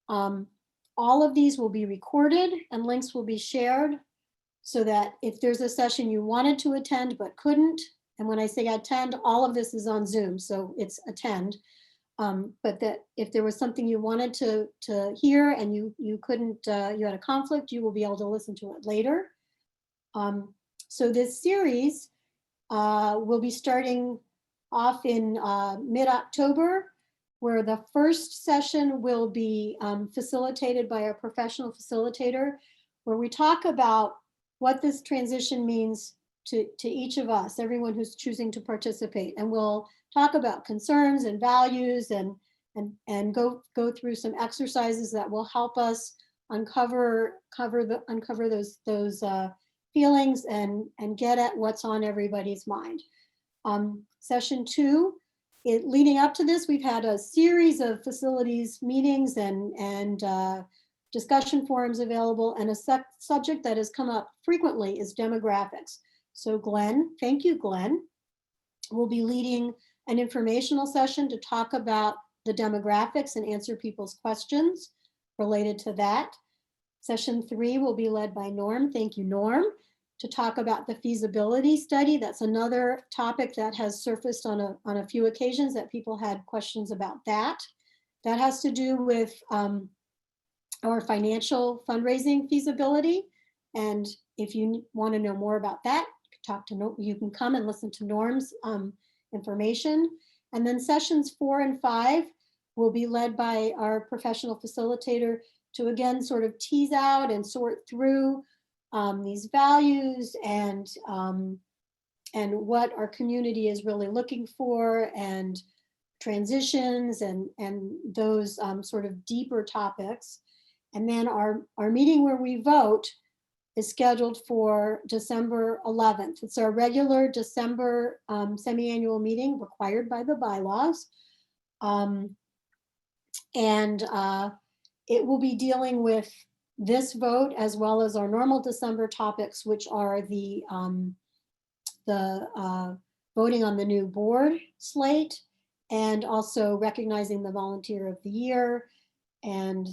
All of these will be recorded and links will be shared so that if there's a session you wanted to attend but couldn't, and when I say attend, all of this is on Zoom, so it's attend. But that if there was something you wanted to hear and you couldn't, you had a conflict, you will be able to listen to it later. So this series will be starting off in mid-October, where the first session will be facilitated by a professional facilitator, where we talk about what this transition means to each of us, everyone who's choosing to participate. And we'll talk about concerns and values and go through some exercises that will help us uncover those feelings and get at what's on everybody's mind. Session two, leading up to this, we've had a series of facilities meetings and discussion forums available, and a subject that has come up frequently is demographics. So Glenn, thank you, Glenn, will be leading an informational session to talk about the demographics and answer people's questions related to that. Session 3 will be led by Norm. Thank you, Norm, to talk about the feasibility study. That's another topic that has surfaced on a few occasions that people had questions about that. That has to do with our financial fundraising feasibility. And if you want to know more about that, you can come and listen to Norm's information. And then sessions 4 and 5 will be led by our professional facilitator to again sort of tease out and sort through these values and what our community is really looking for, and transitions and those sort of deeper topics. And then our meeting where we vote is scheduled for December 11th. It's our regular December semi-annual meeting required by the bylaws. It will be dealing with this vote as well as our normal December topics, which are the voting on the new board slate, and also recognizing the volunteer of the year, and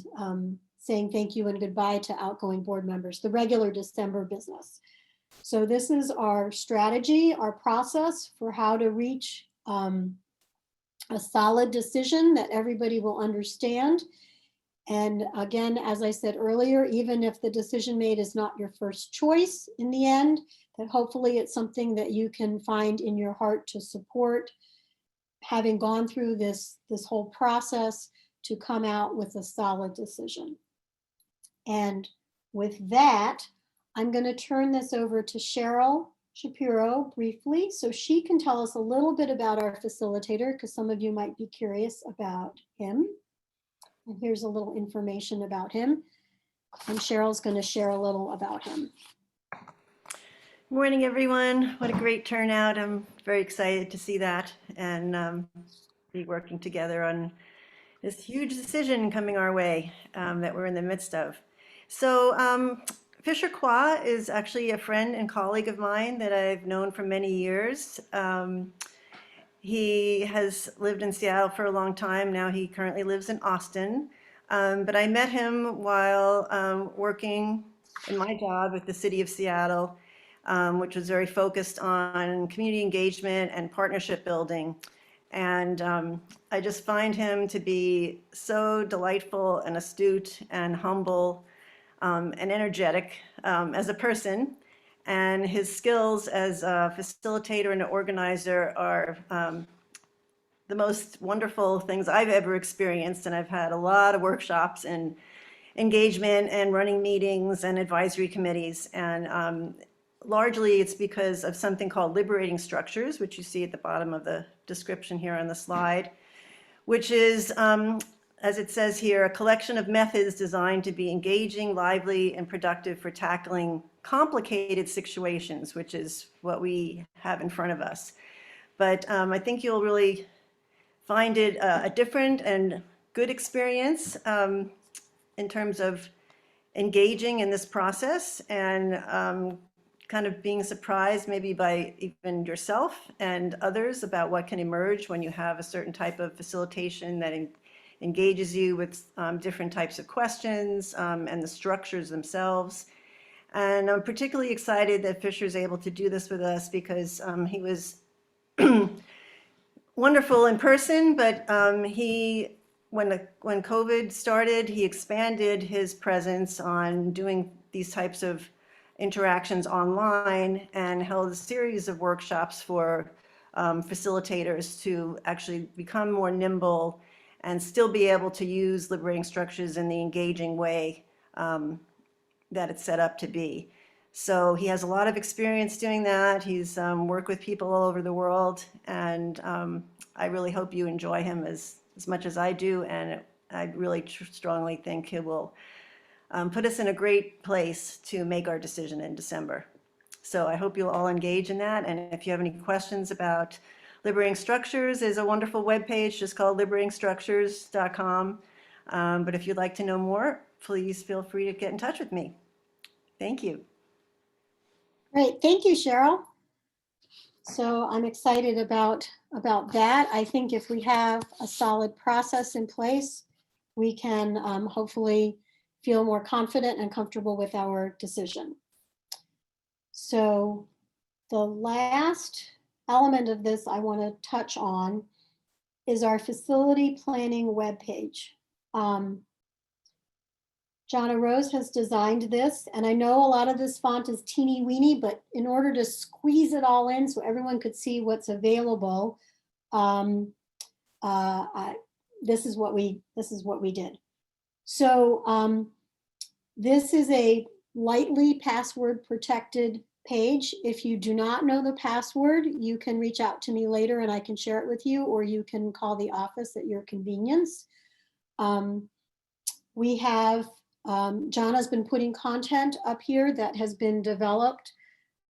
saying thank you and goodbye to outgoing board members, the regular December business. So this is our strategy, our process for how to reach a solid decision that everybody will understand. And again, as I said earlier, even if the decision made is not your first choice in the end, that hopefully it's something that you can find in your heart to support, having gone through this whole process to come out with a solid decision. And with that, I'm going to turn this over to Cheryl Shapiro briefly, so she can tell us a little bit about our facilitator, because some of you might be curious about him. And here's a little information about him. And Cheryl's going to share a little about him. Morning, everyone. What a great turnout. I'm very excited to see that and be working together on this huge decision coming our way that we're in the midst of. So Fisher Kwa is actually a friend and colleague of mine that I've known for many years. He has lived in Seattle for a long time. Now he currently lives in Austin. But I met him while working in my job with the city of Seattle, which was very focused on community engagement and partnership building. And I just find him to be so delightful and astute and humble and energetic as a person. And his skills as a facilitator and an organizer are the most wonderful things I've ever experienced. And I've had a lot of workshops and engagement and running meetings and advisory committees. And largely it's because of something called liberating structures, which you see at the bottom of the description here on the slide, which is, as it says here, a collection of methods designed to be engaging, lively, and productive for tackling complicated situations, which is what we have in front of us. But I think you'll really find it a different and good experience in terms of engaging in this process and kind of being surprised maybe by even yourself and others about what can emerge when you have a certain type of facilitation that engages you with different types of questions and the structures themselves. And I'm particularly excited that Fisher's able to do this with us because he was wonderful in person, but when COVID started, he expanded his presence on doing these types of interactions online and held a series of workshops for facilitators to actually become more nimble and still be able to use liberating structures in the engaging way that it's set up to be. So he has a lot of experience doing that. He's worked with people all over the world, and I really hope you enjoy him as much as I do, and I really strongly think he will put us in a great place to make our decision in December. So I hope you'll all engage in that, and if you have any questions about liberating structures, there's a wonderful webpage just called liberatingstructures.com. But if you'd like to know more, please feel free to get in touch with me. Thank you. Great, thank you, Cheryl. So I'm excited about that. I think if we have a solid process in place, we can hopefully feel more confident and comfortable with our decision. So the last element of this I want to touch on is our facility planning webpage. Jonna Rose has designed this, and I know a lot of this font is teeny weeny, but in order to squeeze it all in so everyone could see what's available, this is what we did. So this is a lightly password protected page. If you do not know the password, you can reach out to me later and I can share it with you, or you can call the office at your convenience. We have Jonna's been putting content up here that has been developed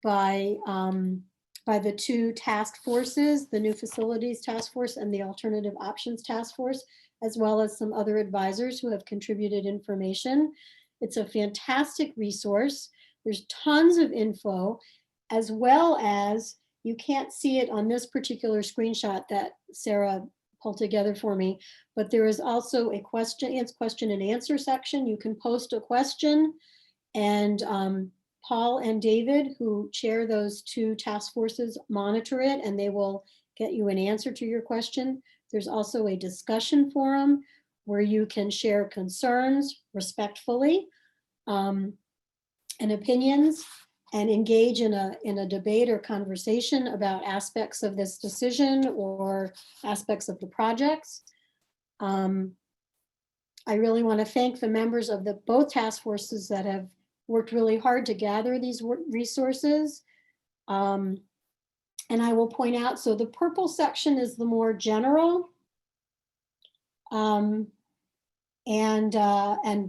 by the two task forces, the New Facilities Task Force and the Alternative Options Task Force, as well as some other advisors who have contributed information. It's a fantastic resource. There's tons of info, as well as, you can't see it on this particular screenshot that Sarah pulled together for me, but there is also a question and answer section. You can post a question, and Paul and David, who chair those two task forces, monitor it, and they will get you an answer to your question. There's also a discussion forum where you can share concerns respectfully and opinions and engage in a debate or conversation about aspects of this decision or aspects of the projects. I really want to thank the members of the both task forces that have worked really hard to gather these resources. And I will point out, so the purple section is the more general and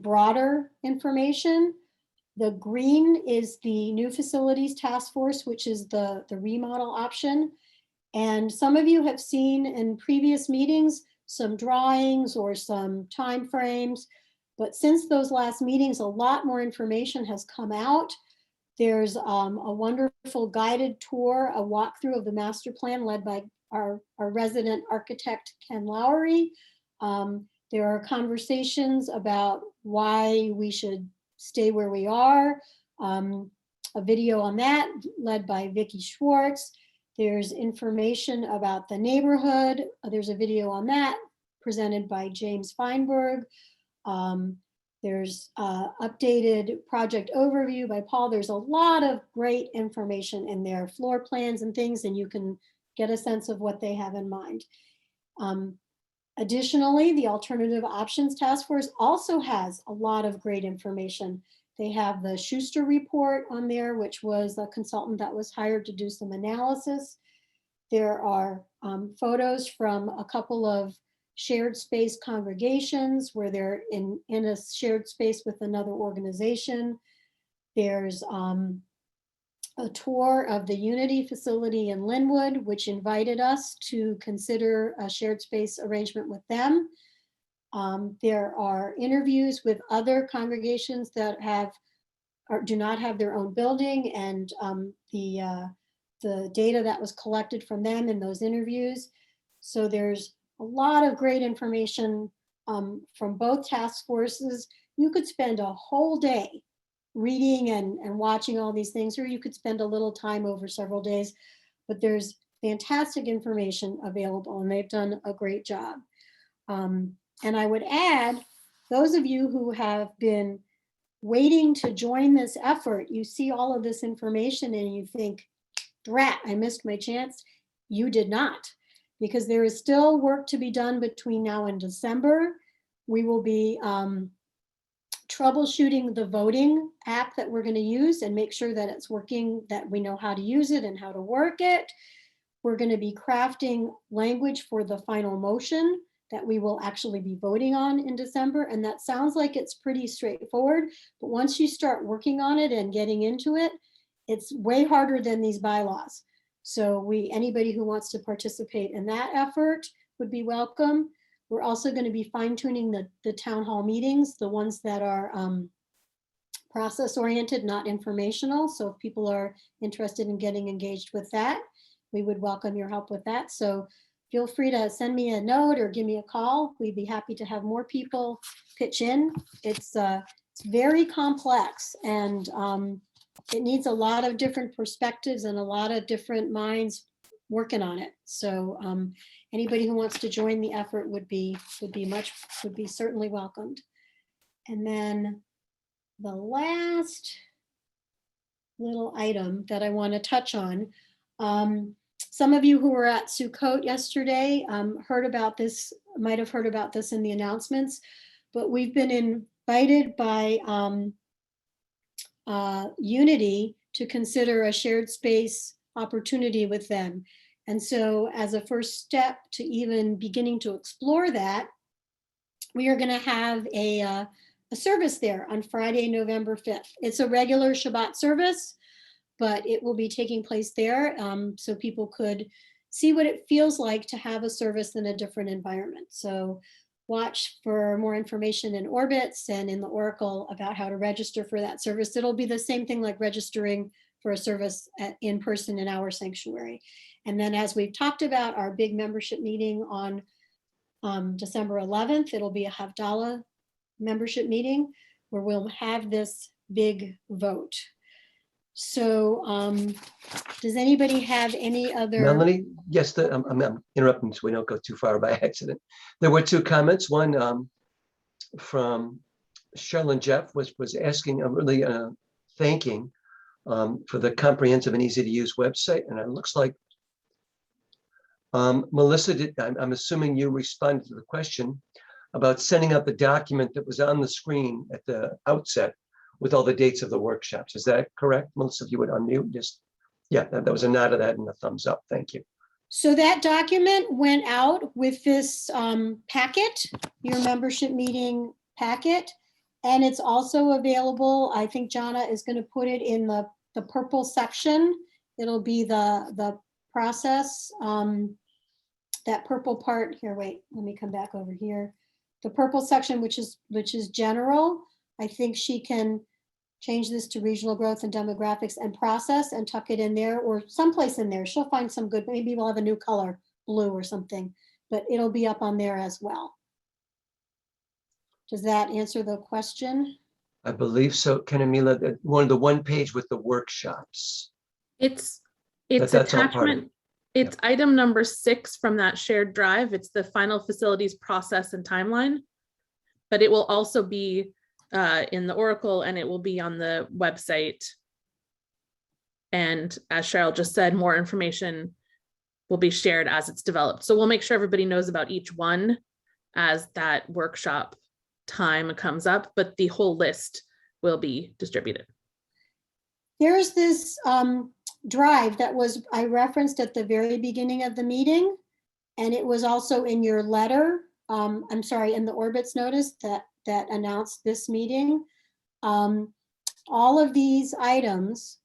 broader information. The green is the new facilities task force, which is the remodel option. And some of you have seen in previous meetings some drawings or some timeframes, but since those last meetings, a lot more information has come out. There's a wonderful guided tour, a walkthrough of the master plan led by our resident architect, Ken Lowry. There are conversations about why we should stay where we are. A video on that led by Vicki Schwartz. There's information about the neighborhood. There's a video on that presented by James Feinberg. There's updated project overview by Paul. There's a lot of great information in there, floor plans and things, and you can get a sense of what they have in mind. Additionally, the Alternative Options Task Force also has a lot of great information. They have the Schuster report on there, which was a consultant that was hired to do some analysis. There are photos from a couple of shared space congregations where they're in a shared space with another organization. There's a tour of the Unity facility in Linwood, which invited us to consider a shared space arrangement with them. There are interviews with other congregations that have or do not have their own building, and the data that was collected from them in those interviews. So there's a lot of great information from both task forces. You could spend a whole day reading and watching all these things, or you could spend a little time over several days, but there's fantastic information available and they've done a great job. And I would add, those of you who have been waiting to join this effort, you see all of this information and you think, drat, I missed my chance. You did not, because there is still work to be done between now and December. We will be troubleshooting the voting app that we're going to use and make sure that it's working, that we know how to use it and how to work it. We're going to be crafting language for the final motion that we will actually be voting on in December. And that sounds like it's pretty straightforward, but once you start working on it and getting into it, it's way harder than these bylaws. So anybody who wants to participate in that effort would be welcome. We're also going to be fine tuning the town hall meetings, the ones that are process oriented, not informational. So if people are interested in getting engaged with that, we would welcome your help with that. So feel free to send me a note or give me a call. We'd be happy to have more people pitch in. It's very complex and it needs a lot of different perspectives and a lot of different minds working on it. So anybody who wants to join the effort would be certainly welcomed. And then the last little item that I want to touch on, some of you who were at Sukkot yesterday heard about this, might have heard about this in the announcements, but we've been invited by Unity to consider a shared space opportunity with them. And so as a first step to even beginning to explore that, we are going to have a service there on Friday, November 5th. It's a regular Shabbat service, but it will be taking place there so people could see what it feels like to have a service in a different environment. So watch for more information in Orbits and in the Oracle about how to register for that service. It'll be the same thing like registering for a service in person in our sanctuary. And then as we've talked about, our big membership meeting on December 11th, it'll be a Havdalah membership meeting where we'll have this big vote. So does anybody have any other? Melanie, yes, I'm interrupting so we don't go too far by accident. There were two comments. One from Sherilyn Jeff was asking, really thanking for the comprehensive and easy to use website. And it looks like Melissa did, I'm assuming you responded to the question about sending out the document that was on the screen at the outset with all the dates of the workshops. Is that correct, Melissa? If you would unmute, just, yeah, that was a nod of that and a thumbs up. Thank you. So that document went out with this packet, your membership meeting packet. And it's also available, I think Jonna is going to put it in the purple section. It'll be the process, that purple part here. Wait, let me come back over here. The purple section, which is general. I think she can change this to regional growth and demographics and process and tuck it in there or someplace in there. She'll find some good, maybe we'll have a new color, blue or something, but it'll be up on there as well. Does that answer the question? I believe so. Kenamila, the one page with the workshops. It's That's all part of attachment. It's item number 6 from that shared drive. It's the final facilities process and timeline, but it will also be in the Oracle and it will be on the website. And as Cheryl just said, more information will be shared as it's developed. So we'll make sure everybody knows about each one as that workshop time comes up, but the whole list will be distributed. There's this drive that I referenced at the very beginning of the meeting, and it was also in your letter. I'm sorry, in the Orbits notice that announced this meeting. All of these items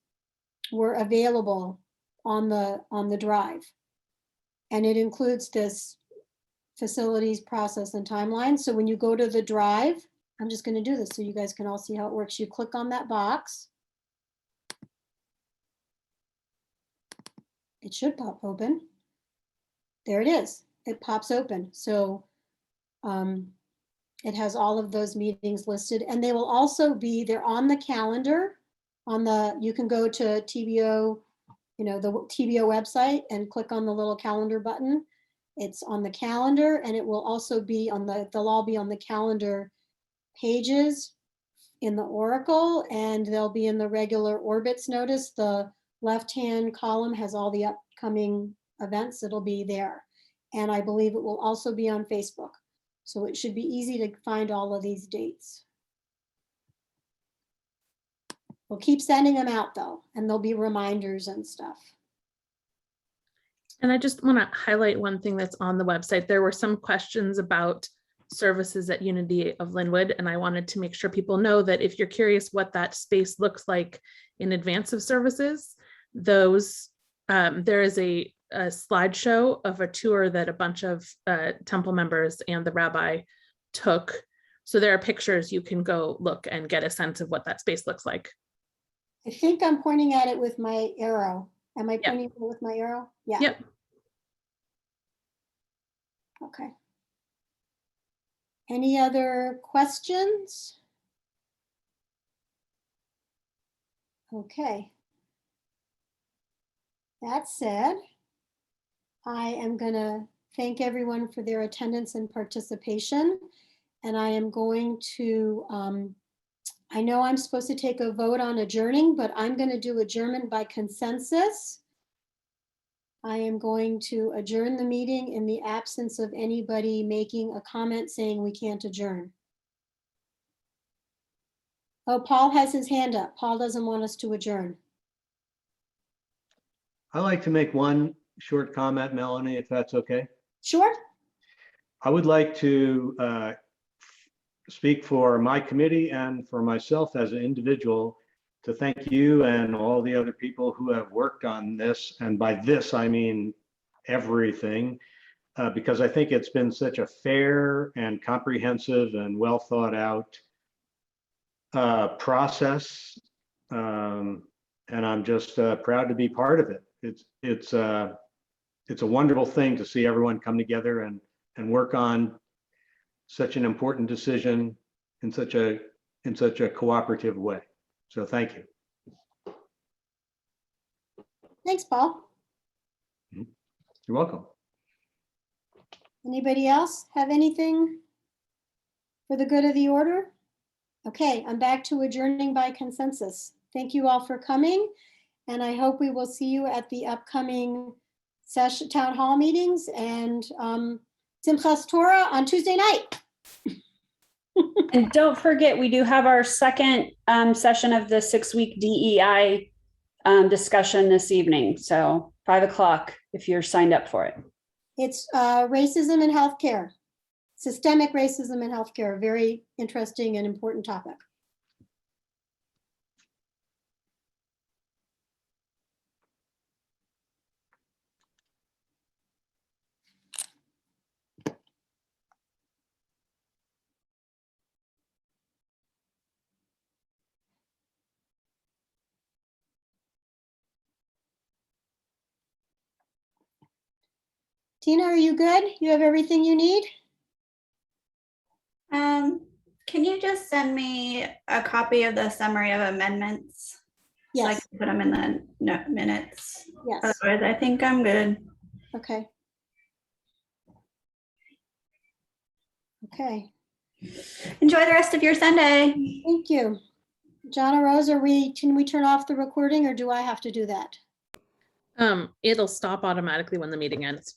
were available on the drive, and it includes this facilities process and timeline. So when you go to the drive, I'm just going to do this so you guys can all see how it works. You click on that box. It should pop open. There it is. It pops open. So it has all of those meetings listed, and they will also be, they're on the calendar. You can go to TBO, the TBO website and click on the little calendar button. It's on the calendar, and it will also be they'll all be on the calendar pages in the Oracle, and they'll be in the regular Orbits notice. The left-hand column has all the upcoming events. It'll be there. And I believe it will also be on Facebook. So it should be easy to find all of these dates. We'll keep sending them out though, and there'll be reminders and stuff. And I just want to highlight one thing that's on the website. There were some questions about services at Unity of Linwood, and I wanted to make sure people know that if you're curious what that space looks like in advance of services, there is a slideshow of a tour that a bunch of temple members and the rabbi took. So there are pictures you can go look and get a sense of what that space looks like. I think I'm pointing at it with my arrow. Am I pointing with my arrow? Yeah. Yep. Okay. Any other questions? Okay. That said, I am going to thank everyone for their attendance and participation. And I am going to, I know I'm supposed to take a vote on adjourning, but I'm going to do adjournment by consensus. I am going to adjourn the meeting in the absence of anybody making a comment saying we can't adjourn. Oh, Paul has his hand up. Paul doesn't want us to adjourn. I'd like to make one short comment, Melanie, if that's okay. Sure. I would like to speak for my committee and for myself as an individual to thank you and all the other people who have worked on this. And by this, I mean everything, because I think it's been such a fair and comprehensive and well thought out process. And I'm just proud to be part of it. It's a wonderful thing to see everyone come together and work on such an important decision in such a cooperative way. So thank you. Thanks, Paul. You're welcome. Anybody else have anything for the good of the order? Okay, I'm back to adjourning by consensus. Thank you all for coming, and I hope we will see you at the upcoming session, town hall meetings, and Simchas Torah on Tuesday night. And don't forget, we do have our second session of the 6-week DEI discussion this evening. So 5 o'clock if you're signed up for it. It's racism in healthcare, systemic racism in healthcare, very interesting and important topic. Tina, are you good? You have everything you need? Can you just send me a copy of the summary of amendments? So I Yes. can put them in the minutes. Yes. Otherwise, I think I'm good. Okay. Okay. Enjoy the rest of your Sunday. Thank you. John or Rose, can we turn off the recording or do I have to do that? It'll stop automatically when the meeting ends.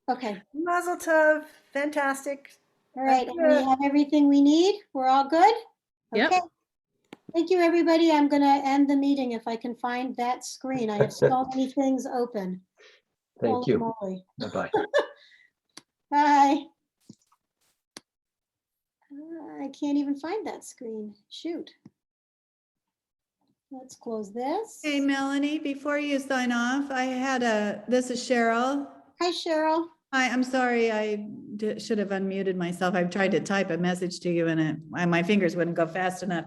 Okay. Mazel tov, fantastic. All right. And we have everything we need. We're all good? Yep. Okay. Thank you, everybody. I'm going to end the meeting if I can find that screen. I have so many things open. Thank Holy you. moly. Bye-bye. Bye. I can't even find that screen. Shoot. Let's close this. Hey, Melanie, before you sign off, this is Cheryl. Hi, Cheryl. Hi, I'm sorry, I should have unmuted myself. I've tried to type a message to you and my fingers wouldn't go fast enough.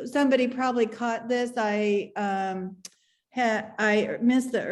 Somebody probably caught this. I missed the